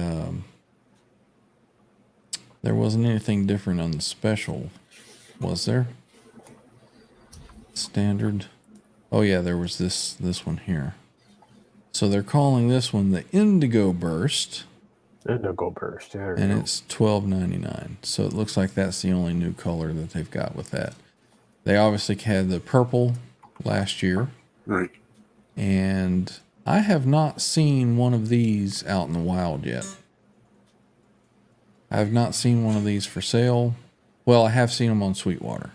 there wasn't anything different on the special, was there? Standard. Oh yeah, there was this one here. So they're calling this one the Indigo Burst, Indigo Burst. Yeah, and it's $12.99. So it looks like that's the only new color that they've got with that. They obviously had the purple last year, Right. and I have not seen one of these out in the wild yet. I have not seen one of these for sale. Well, I have seen them on Sweetwater,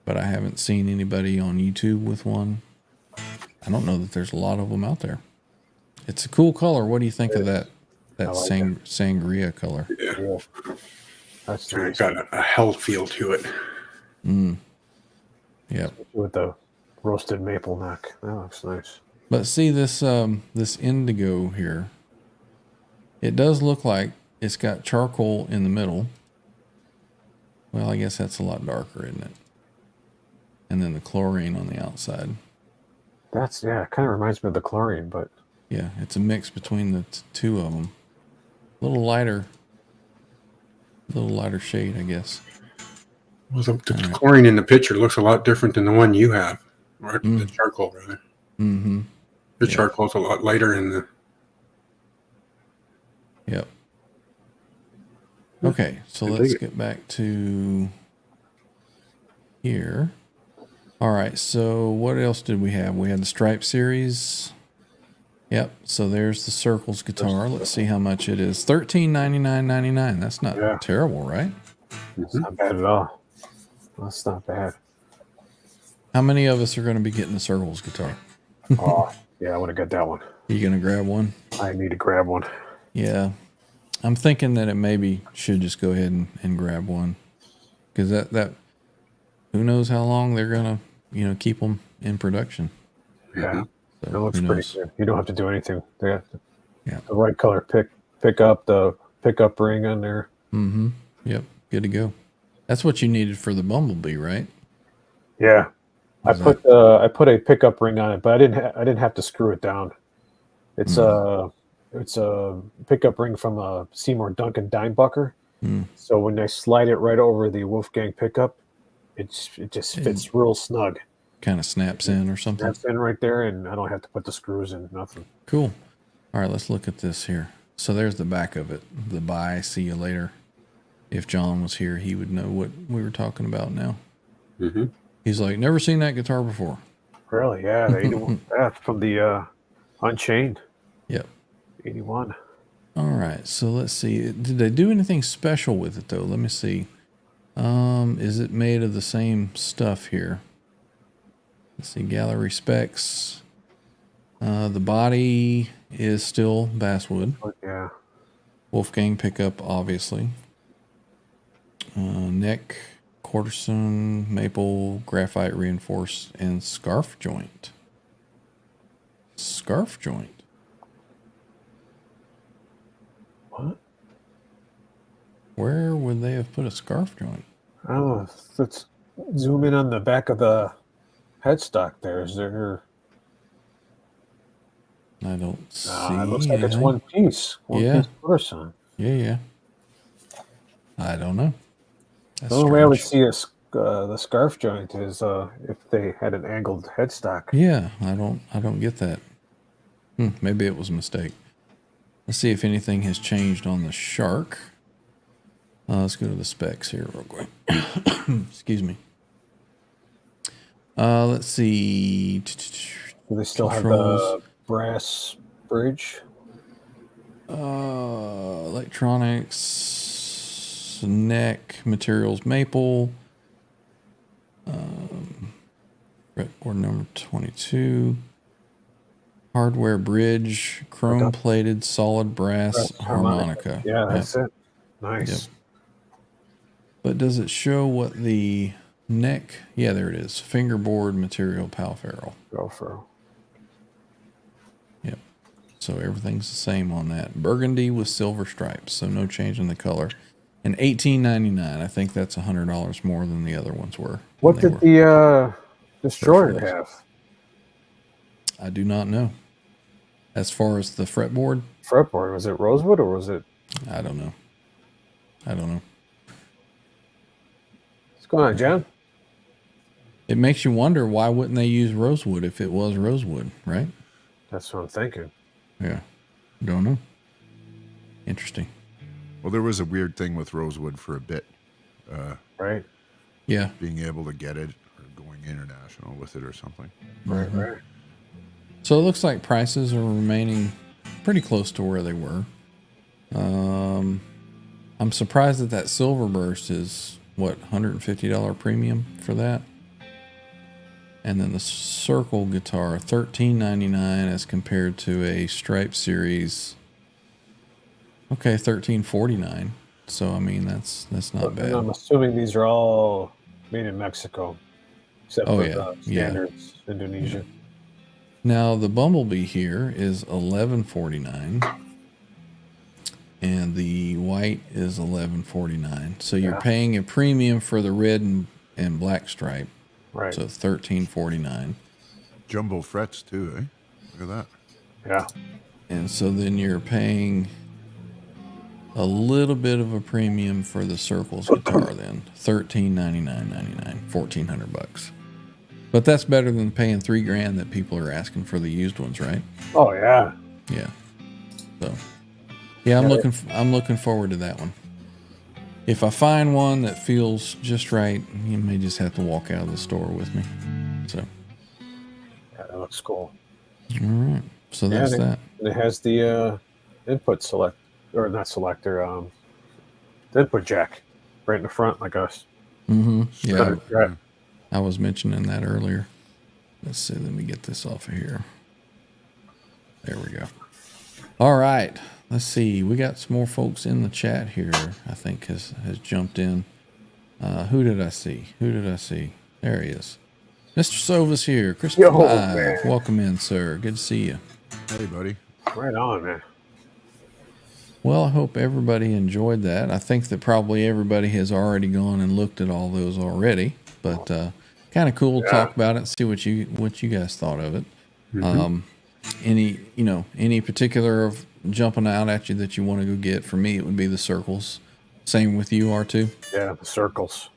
but I haven't seen anybody on YouTube with one. I don't know that there's a lot of them out there. It's a cool color. What do you think of that? That like sangria color. Yeah. That's And nice. it's got a hell feel to it. Yep. With the roasted maple neck. That looks nice. But see this this indigo here. It does look like it's got charcoal in the middle. Well, I guess that's a lot darker, isn't it? And then the chlorine on the outside. That's, yeah, it kind of reminds me of the chlorine, but Yeah, it's a mix between the two of them. A little lighter shade, I guess. Well, the chlorine in the picture looks a lot different than the one you have. Or the charcoal, rather. Mm-hmm. The charcoal's a lot lighter in the... Yep. Okay, so I dig let's it. get back to here. All right, so what else did we have? We had the Stripe series. Yep, so there's the Circles guitar. Let's see how much it is. $13.99.99. That's not Yeah. terrible, right? it's not bad at all. That's not bad. How many of us are going to be getting the Circles guitar? Oh, yeah, I want to get that one. Are you going to grab one? I need to grab one. Yeah. I'm thinking that it maybe should just go ahead and grab one. Because that who knows how long they're going to, keep them in production. Yeah, So it looks who pretty knows? good. You don't have to do anything. They have Yeah. the right color pick up the pickup ring on there. Mm-hmm. Yep. Good to go. That's what you needed for the Bumblebee, right? Yeah, I Was put I put a pickup ring on it, but I didn't have to screw it down. It's it's a pickup ring from a Seymour Duncan Dimebucker. Mm. So when I slide it right over the Wolfgang pickup, it just fits real snug. kind of snaps in or something? Snaps in right there, and I don't have to put the screws in. Nothing. Cool. All right, let's look at this here. So there's the back of it. The bye, see you later. If John was here, he would know what we were talking about now. Mm-hmm. He's like, never seen that guitar before. Really? Yeah, the 81. That's from the Unchained Yep. 81. All right, so let's see. Did they do anything special with it though? Let me see. Is it made of the same stuff here? Let's see. Gallery specs. The body is still basswood. But yeah, Wolfgang pickup, obviously. Neck, quarterstone, maple, graphite reinforced, and scarf joint. Scarf joint. what? Where would they have put a scarf joint? I don't know. Let's zoom in on the back of the headstock. There is there. I don't see. It looks like it's anything. one piece. One Yeah. piece person. Yeah. I don't know. The That's only way I would strange. see the scarf joint is if they had an angled headstock. Yeah, I don't get that. Maybe it was a mistake. Let's see if anything has changed on the Shark. Let's go to the specs here real quick. Excuse me. Let's see. Do they still have Controls. the brass bridge? Electronics, neck materials, maple. Fretboard number 22. Hardware bridge, chrome plated solid brass harmonica. Yeah, Yep. that's it. Nice. Yep. But does it show what the neck? Yeah, there it is. Fingerboard material, pal ferrule. Go for Yep. So everything's the same on that. Burgundy with silver stripes, so no change in the color. And $18.99. I think that's $100 more than the other ones were. what They did were- the Destroyer First have? I do not know. As far as the fretboard, Fretboard, was it rosewood or was it? I don't know. What's going on, John? It makes you wonder, why wouldn't they use rosewood if it was rosewood, right? That's what I'm thinking. Yeah. Don't know. Interesting. Well, there was a weird thing with rosewood for a bit, Right. Yeah. being able to get it or going international with it or something. Right. Right. So it looks like prices are remaining pretty close to where they were. I'm surprised that silver burst is what, $150 premium for that. And then the circle guitar, $13.99 as compared to a Stripe Series. Okay, $13.49. So I mean that's not And bad. I'm assuming these are all made in Mexico, except Oh, for yeah. the standards Indonesia. Now the Bumblebee here is $11.49, and the white is $11.49. So you're paying a premium for the red and black stripe. Right. So $13.49, Jumbo frets too, eh? Look at that. Yeah. and so then you're paying a little bit of a premium for the Circles guitar. Then $13.99.99, $1,400. But that's better than paying $3,000 that people are asking for the used ones, right? Oh yeah. Yeah. So, yeah, I'm looking forward to that one. If I find one that feels just right, you may just have to walk out of the store with me. So, Yeah, that looks cool. all right. So that's that. And it has the input select, or not selector, the input jack right in the front, like us. Yeah, Right. I was mentioning that earlier. Let's see. Let me get this off of here. There we go. All right. Let's see. We got some more folks in the chat here. I think has jumped in. Who did I see? There he is. Mr. Sova's here. Christopher Yo, Live. man. Welcome in, sir. Good to see you. Hey, buddy. Right on, man. Well, I hope everybody enjoyed that. I think that probably everybody has already gone and looked at all those already, but kind of cool to talk about it and see what you guys thought of it. Any particular of jumping out at you that you want to go get? For me, it would be the circles. Same with you, R2. Yeah, the circles.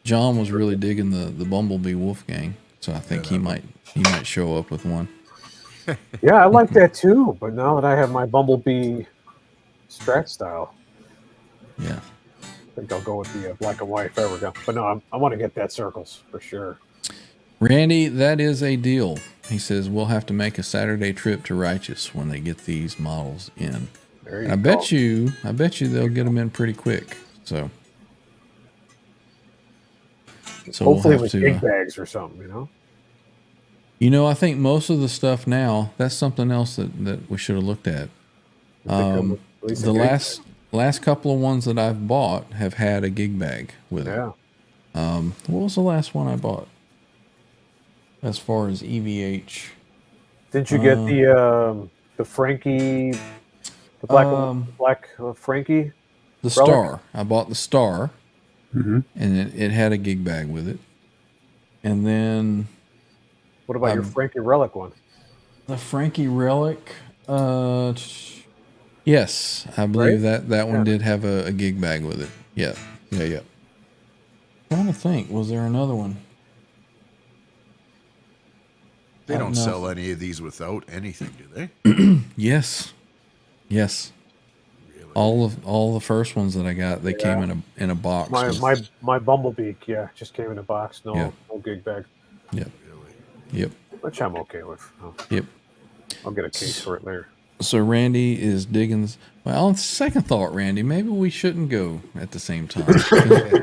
John was really digging the Bumblebee Wolfgang, so I think he might show up with one. Yeah, I like that too. But now that I have my Bumblebee strat style, Yeah. I think I'll go with the black and white if I ever go. But no, I want to get that circles for sure. Randy, that is a deal. He says we'll have to make a Saturday trip to Righteous when they get these models in. There you And I bet you they'll get them in pretty quick. So Hopefully we'll with have big to. bags or something, you know. I think most of the stuff now. That's something else that we should have looked at. If they come with at least a The gig last couple of ones that I've bought have had a gig bag with bag. it. Yeah. What was the last one I bought? As far as EVH, Didn't you get the Frankie, the black Frankie? the Relic? Star. I bought the Star, and it had a gig bag with it. And then What about your Frankie Relic one? the Frankie Relic. Yes, I believe that one did have a gig bag with it. Yeah. Trying to think, was there another one? They don't no. sell any of these without anything, do they? Yes. Really? All the first ones that I got, they came in a box. My Bumblebee, just came in a box. No gig bag, Yep. Really? Yep. which I'm okay with. Yep. I'll get a case for it later. So Randy is digging this. Well, on second thought, Randy, maybe we shouldn't go at the same time.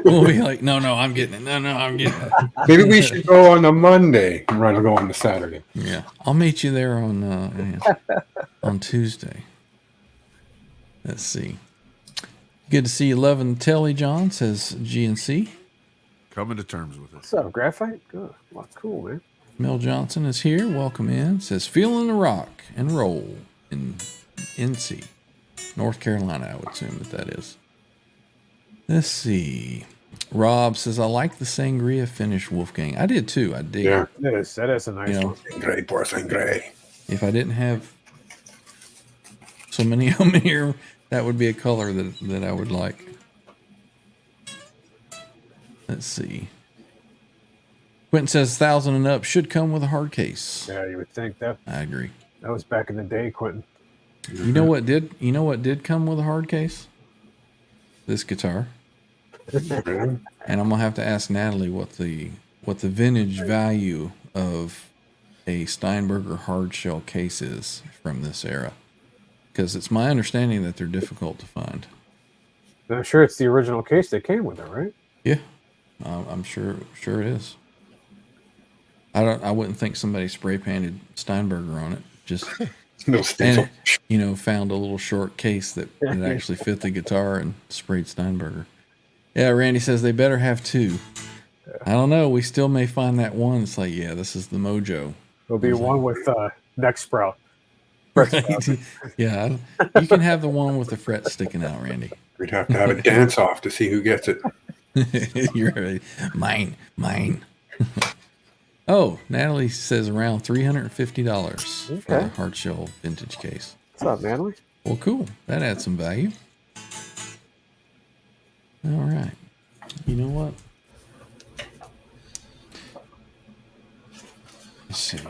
We'll be like, no, I'm getting it. No, I'm getting it. Maybe we should go on a Monday and rather go on the Saturday. Yeah, I'll meet you there on Tuesday. Let's see. Good to see you loving the telly, John, says GNC. Coming to terms with it. What's up, graphite? Good. Well, cool, man. Mel Johnson is here. Welcome in. Says, feeling the rock and roll in NC. North Carolina, I would assume that is. Let's see. Rob says, I like the sangria finish, Wolfgang. I did too. I dig it. That is a nice one. Gray, porcelain gray. If I didn't have so many of them here, that would be a color that I would like. Let's see. Quentin says 1,000 and up should come with a hard case. Yeah, you would think that. I agree. That was back in the day, Quentin. You know what did come with a hard case? This guitar. And I'm gonna have to ask Natalie what the vintage value of a Steinberger hard shell case is from this era, because it's my understanding that they're difficult to find. And I'm sure it's the original case that came with it, right? Yeah, I'm sure it is. I wouldn't think somebody spray painted Steinberger on it. Just No stencil. and found a little short case that actually fit the guitar and sprayed Steinberger. Yeah, Randy says they better have two. I don't know. We still may find that one. It's like, yeah, this is the mojo. There'll be one with neck sprout. Right? Yeah, you can have the one with the fret sticking out, Randy. We'd have to have a dance off to see who gets it. You're right. Mine. Oh, Natalie says around $350 for the hard shell vintage case. What's up, Natalie? Well, cool. That adds some value. All right. You know what? Let's see.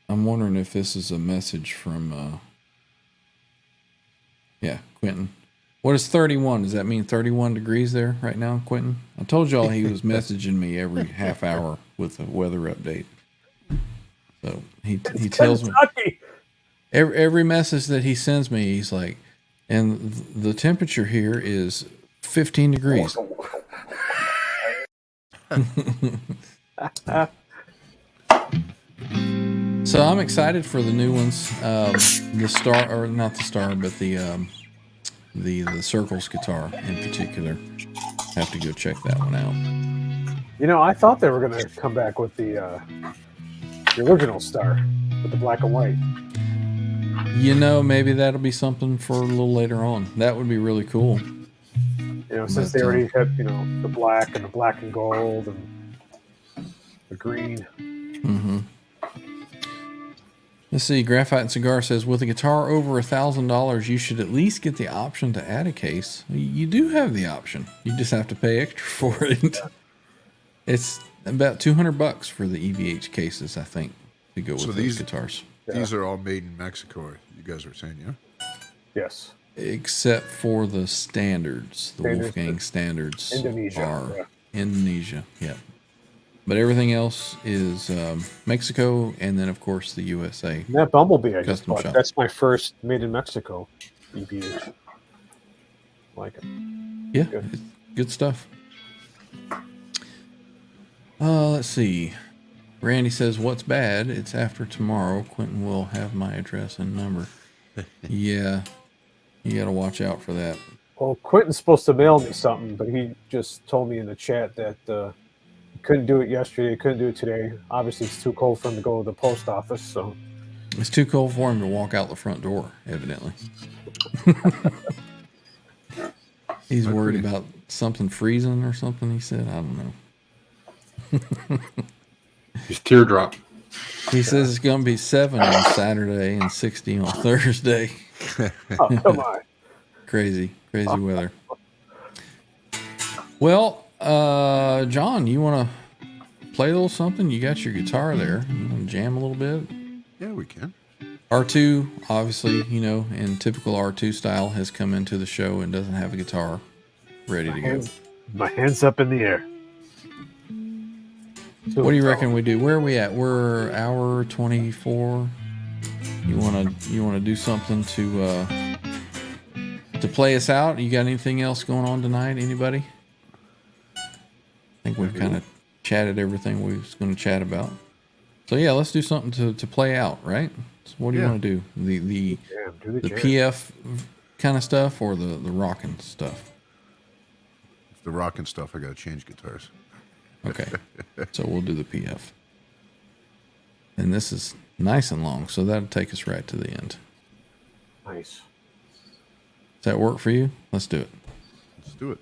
I'm wondering if this is a message from, Quentin. What is 31? Does that mean 31 degrees there right now, Quentin? I told y'all he was messaging me every half hour with a weather update. So he tells me every message that he sends me, he's like, and the temperature here is 15 degrees. So I'm excited for the new ones. The star, or not the star, but the Circles guitar in particular. Have to go check that one out. You know, I thought they were going to come back with the original star with the black and white. You know, maybe that'll be something for a little later on. That would be really cool. You know, since they already had, you know, the black and gold and the green. Mm-hmm. Let's see. Graphite and Cigar says, with a guitar over $1,000, you should at least get the option to add a case. You do have the option. You just have to pay extra for it. It's about $200 for the EVH cases, I think, to go with these guitars. These are all made in Mexico, you guys were saying, yeah? Yes. Except for the standards. The Wolfgang standards Indonesia, are Indonesia, yeah. But everything else is Mexico, and then, of course, the USA. And that Bumblebee I just Custom bought, shop. that's my first made in Mexico EVH. Like it. Yeah, it's good stuff. Let's see. Randy says, what's bad? It's after tomorrow. Quentin will have my address and number. Yeah, you got to watch out for that. Well, Quentin's supposed to mail me something, but he just told me in the chat that he couldn't do it yesterday, couldn't do it today. Obviously, it's too cold for him to go to the post office, so. It's too cold for him to walk out the front door, evidently. He's worried about something freezing or something, he said. I don't know. His teardrop. He says it's going to be 7 on Saturday and 60 on Thursday. Oh, come on. Crazy weather. Well, John, you want to play a little something? You got your guitar there. You want to jam a little bit? Yeah, we can. R2, obviously, you know, in typical R2 style, has come into the show and doesn't have a guitar ready to go. My hands up in the air. What do you reckon we do? Where are we at? We're hour 24. You wanna do something to play us out? You got anything else going on tonight? Anybody? I think we've kind of chatted everything we was going to chat about. So yeah, let's do something to play out, right? So what do you want to do? The PF kind of stuff or the rockin' stuff? The rockin' stuff. I got to change guitars. Okay, so we'll do the PF. And this is nice and long, so that'll take us right to the end. Nice. Does that work for you? Let's do it. Let's do it.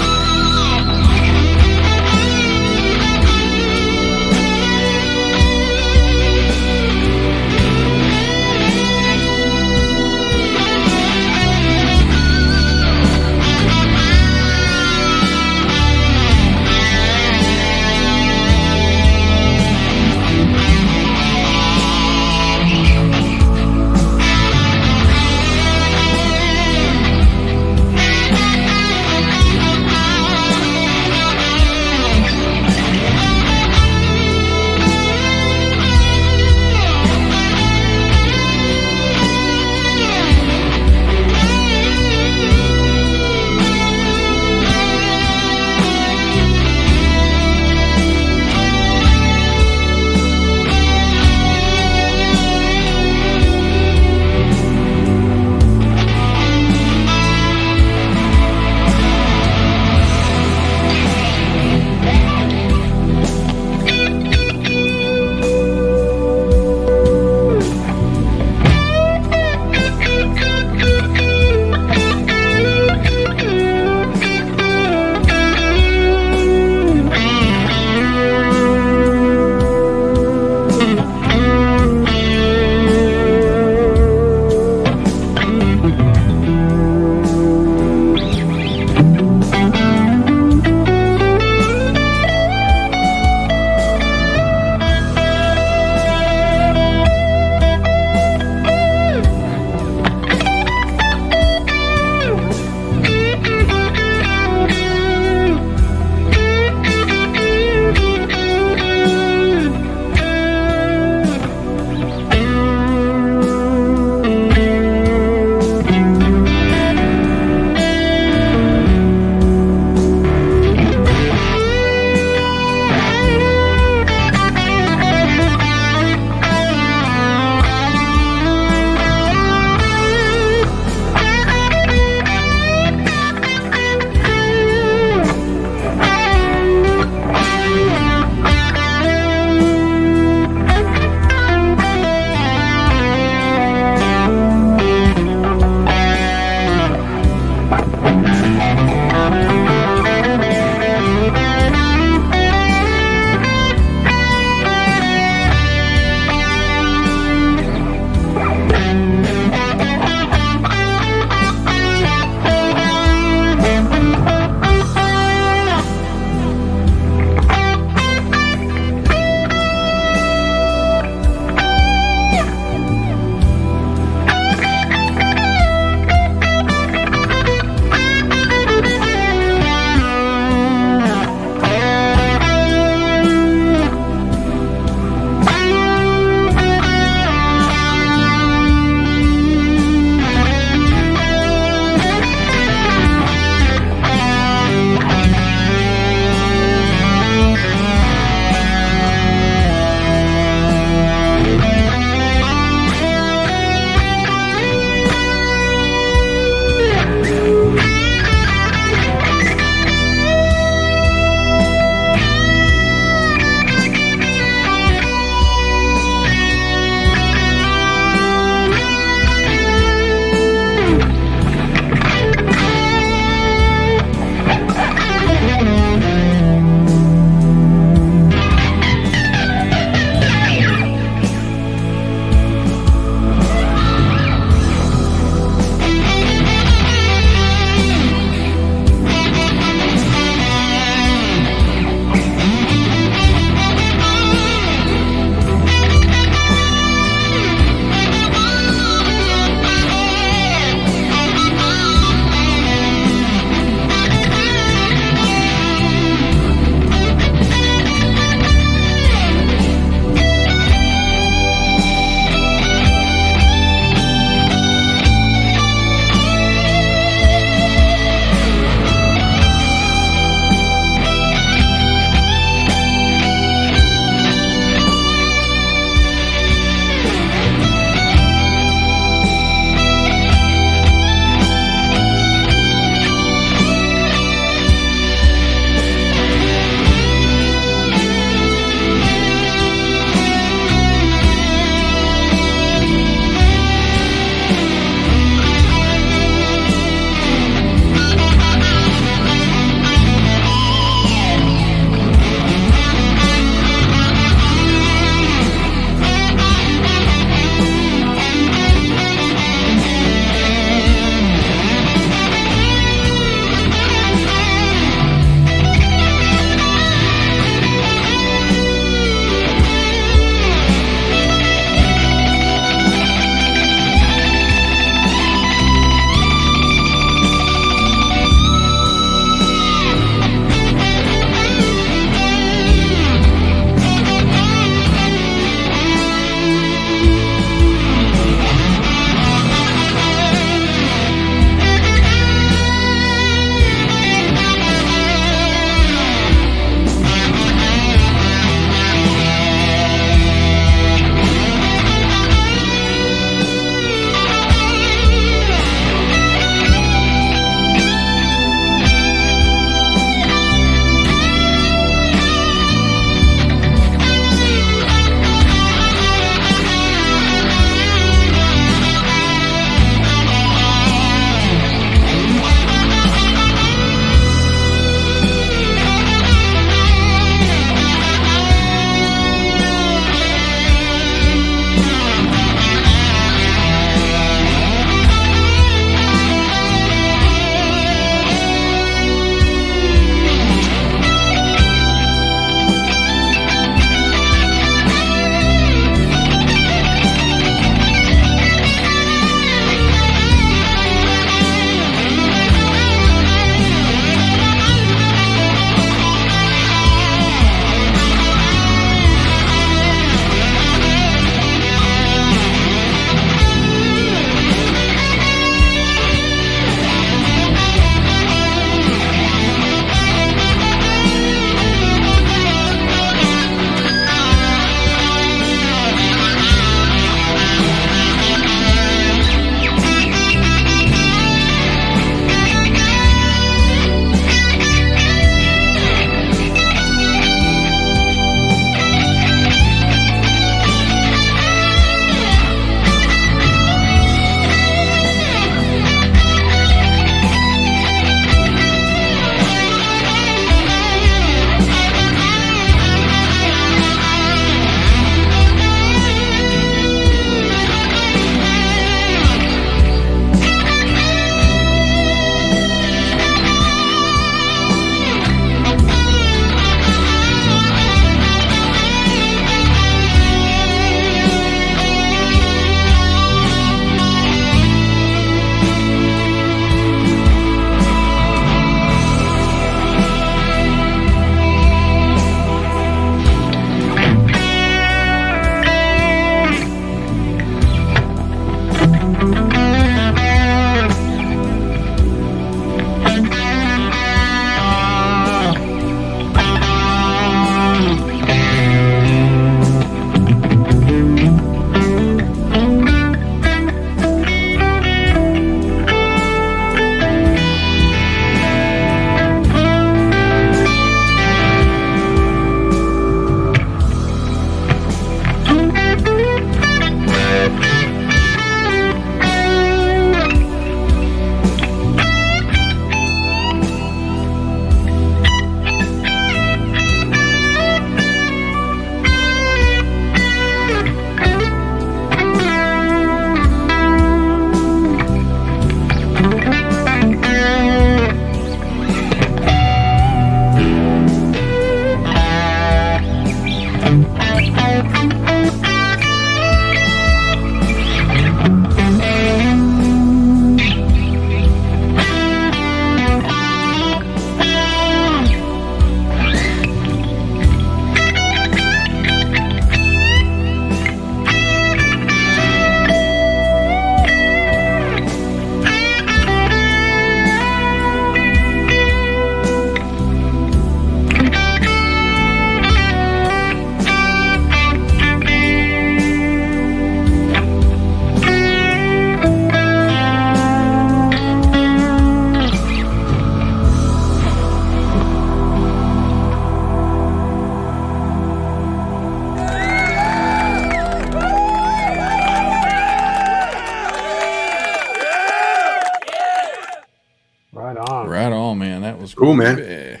was Cool, man. groovy.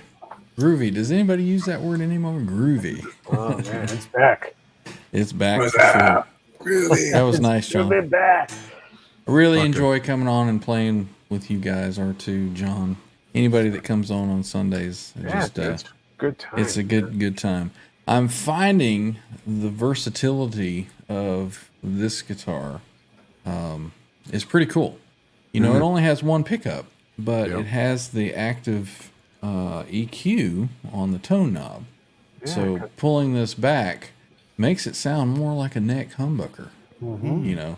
Groovy. Does anybody use that word anymore? Groovy. Oh man, it's back. It's back What's for sure. Groovy. That was nice, It's John. been back. I really Okay. enjoy coming on and playing with you guys, R2, John. Anybody that comes on Sundays, Yeah, it's good time. it's a good time. I'm finding the versatility of this guitar is pretty cool. You know, it only has one pickup, but Yep. it has the active EQ on the tone knob. So pulling this back makes it sound more like a neck humbucker, you know,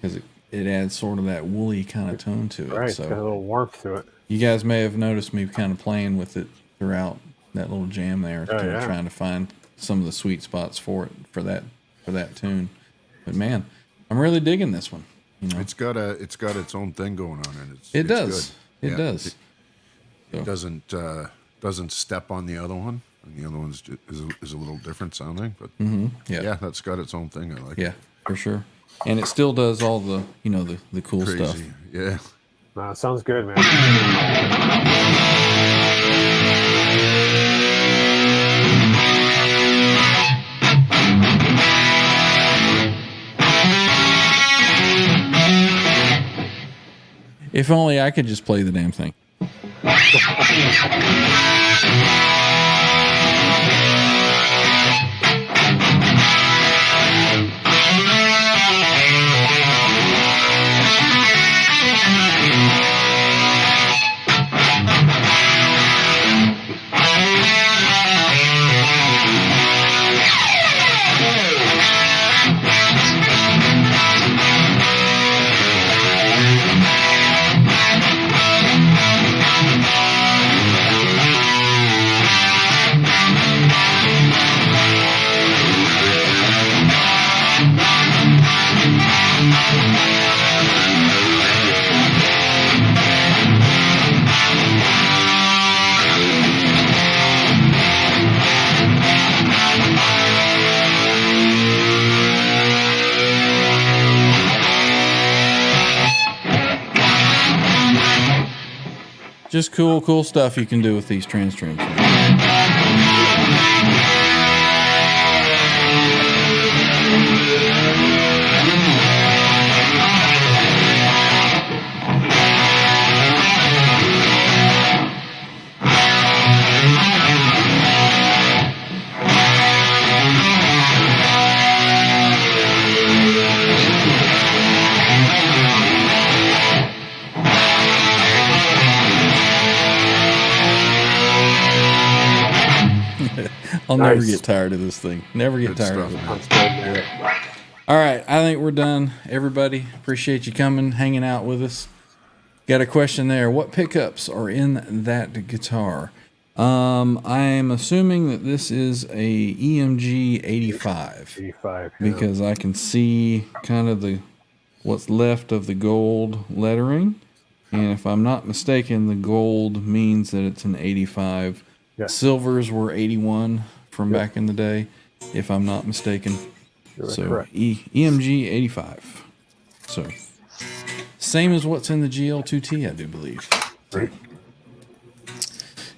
because it adds sort of that woolly kind of tone to it. Right, So got a little warmth to it. you guys may have noticed me kind of playing with it throughout that little jam there, Oh, kind of yeah. trying to find some of the sweet spots for it for that tune. But man, I'm really digging this one. You know, It's got its own thing going on, and it it's does. good. It Yeah, does. It doesn't step on the other one, and the other one's is a little different sounding, but Yeah. that's got its own thing. I like. Yeah, for sure. And it still does all the, you know, the cool Crazy. stuff. Yeah. No, it sounds good, man. If only I could just play the damn thing. Just cool stuff you can do with these TTrems. I'll never Nice. get tired of this thing. Never get Good tired stuff, of it. man. Sounds good, man. All right, I think we're done. Everybody, appreciate you coming, hanging out with us. Got a question there. What pickups are in that guitar? I am assuming that this is a EMG 85 85. Yeah. because I can see kind of what's left of the gold lettering. And if I'm not mistaken, the gold means that it's an 85. Yeah. Silvers were 81 from back in the day, if I'm not mistaken. You're So correct. EMG 85. So same as what's in the GL2T, I do believe. Right.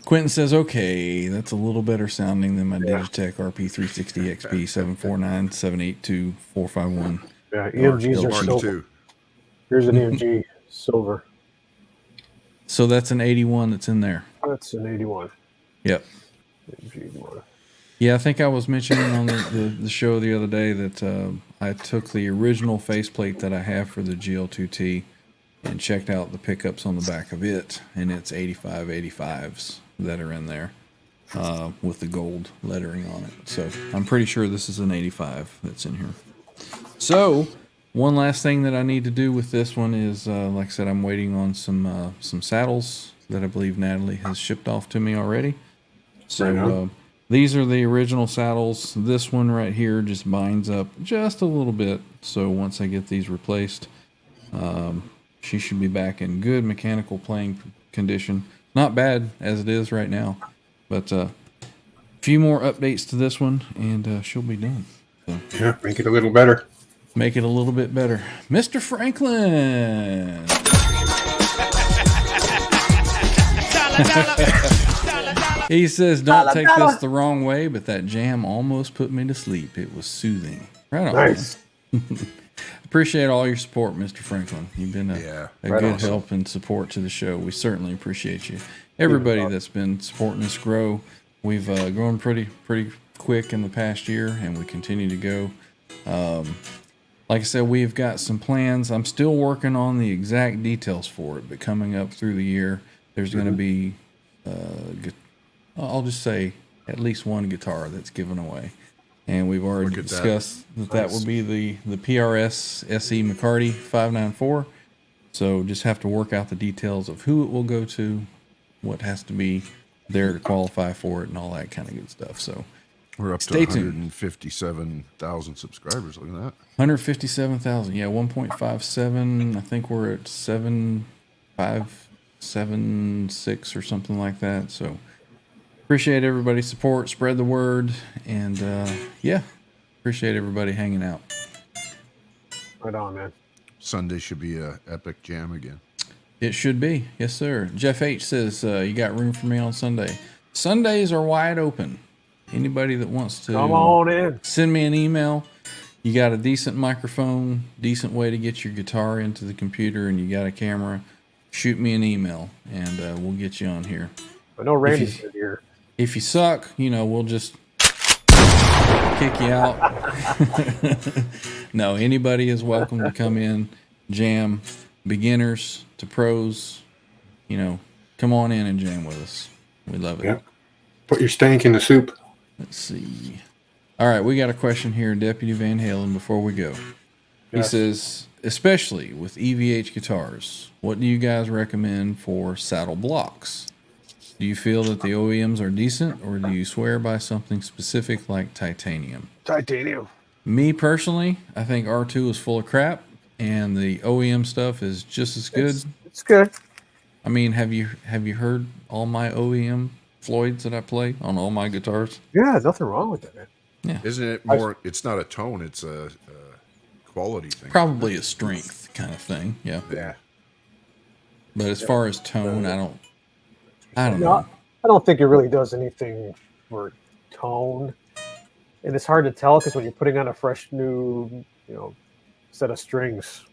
Quentin says, okay, that's a little better sounding than my Digitech RP360 XP 749 782 451. Yeah, EMGs are Mark silver. II. Here's an EMG silver. So that's an 81 that's in there. That's an 81. Yep. EMG 81. Yeah, I think I was mentioning on the show the other day that I took the original faceplate that I have for the GL2T and checked out the pickups on the back of it, and it's 85 85s that are in there with the gold lettering on it. So I'm pretty sure this is an 85 that's in here. So one last thing that I need to do with this one is, like I said, I'm waiting on some saddles that I believe Natalie has shipped off to me already. So these are the original saddles. This one right here just binds up just a little bit. So once I get these replaced, she should be back in good mechanical playing condition. Not bad as it is right now, but a few more updates to this one and she'll be done. So Yeah, make it a little better. make it a little bit better. Mr. Franklin. He says, "Don't take this the wrong way, but that jam almost put me to sleep. It was soothing." Right on. Nice. Appreciate all your support, Mr. Franklin. You've been a right good on. help and support to the show. We certainly appreciate you. Everybody that's been supporting us grow. We've grown pretty quick in the past year, and we continue to go. Like I said, we've got some plans. I'm still working on the exact details for it, but coming up through the year, there's going to be, I'll just say, at least one guitar that's given away. And we've already Look at that. discussed that will be the PRS SE McCarty 594. So just have to work out the details of who it will go to, what has to be there to qualify for it, and all that kind of good stuff. So We're up Stay to tuned. 157,000 subscribers. Look at that. 157,000. Yeah, 1.57. I think we're at 7.576 or something like that. So appreciate everybody's support. Spread the word. And yeah, appreciate everybody hanging out. Right on, man. Sunday should be a epic jam again. It should be. Yes, sir. Jeff H says, you got room for me on Sunday. Sundays are wide open. Anybody that wants to Come on in. send me an email. You got a decent microphone, decent way to get your guitar into the computer, and you got a camera, shoot me an email, and we'll get you on here. I know Randy's here. If you suck, we'll just kick you out. No, anybody is welcome to come in, jam, beginners to pros. Come on in and jam with us. We love it. Yep. Put your stank in the soup. Let's see. All right, we got a question here, Deputy Van Halen, before we go. He Yes. says, especially with EVH guitars, what do you guys recommend for saddle blocks? Do you feel that the OEMs are decent, or do you swear by something specific like titanium? Titanium. Me personally, I think R2 is full of crap, and the OEM stuff is just as good. It's good. I mean, have you heard all my OEM Floyds that I play on all my guitars? Yeah, nothing wrong with that, man. Isn't it more? It's not a tone. It's a quality thing. Probably a strength kind of thing, yeah. Yeah. But as far as tone, I don't No, know. I don't think it really does anything for tone. And it's hard to tell because when you're putting on a fresh new, set of strings,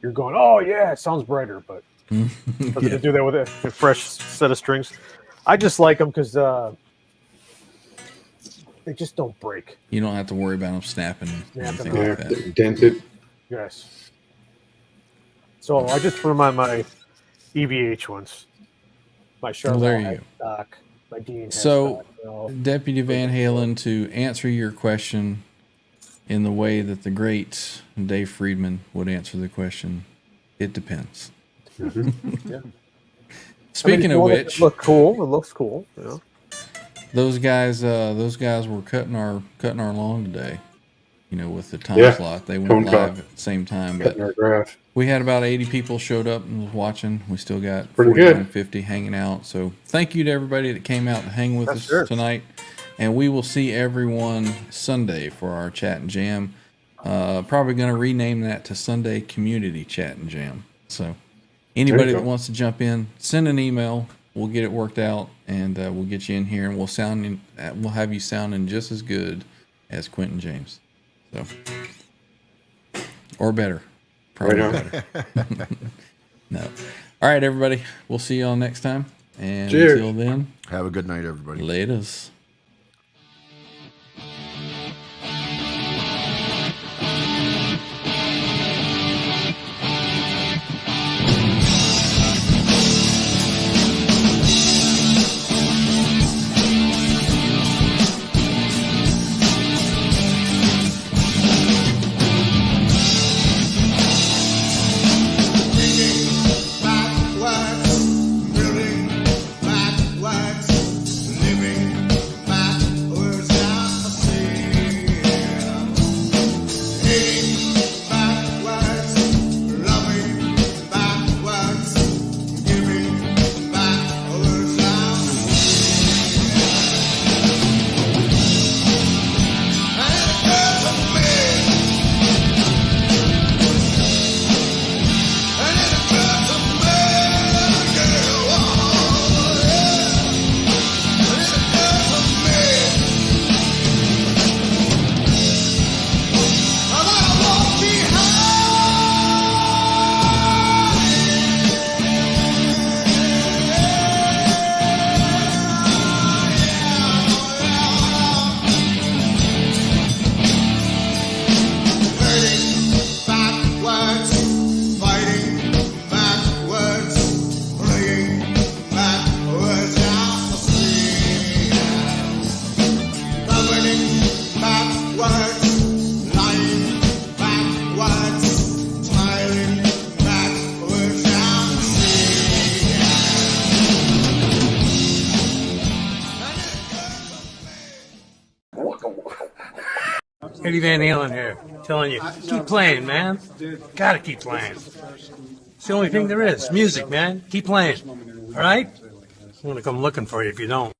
you're going, oh yeah, it sounds brighter, but doesn't it do that with a fresh set of strings? I just like them because they just don't break. You don't have to worry about them snapping or anything Yeah, like that. dented. Yes. So I just put them on my EVH ones. My Charlotte there you headstock, my Dean So, headstock, Deputy Van Halen, to answer your question in the way that the great Dave Friedman would answer the question, it depends. Yeah. Speaking of which, it looks cool. those guys were cutting our lawn today. With the time Yeah. slot, they went Tone live cut. at the same time. But Cutting our grass. we had about 80 people showed up and was watching. We still got Pretty good. 49, 50 hanging out. So thank you to everybody that came out to hang with Yes, us sir. tonight. And we will see everyone Sunday for our chat and jam. Probably going to rename that to Sunday Community Chat and Jam. So anybody go. that wants to jump in, send an email. We'll get it worked out, and we'll get you in here, and we'll have you sounding just as good as Quentin James. So, or better. Probably Right on. better. No. All right, everybody. We'll see y'all next time. And Cheers. until then, Have a good night, everybody. laters. Building back wax, living Eddie Van Halen here, telling you, keep playing, man. Gotta keep playing. It's the only thing there is. Music, man. Keep playing. All right? I'm gonna come looking for you if you don't.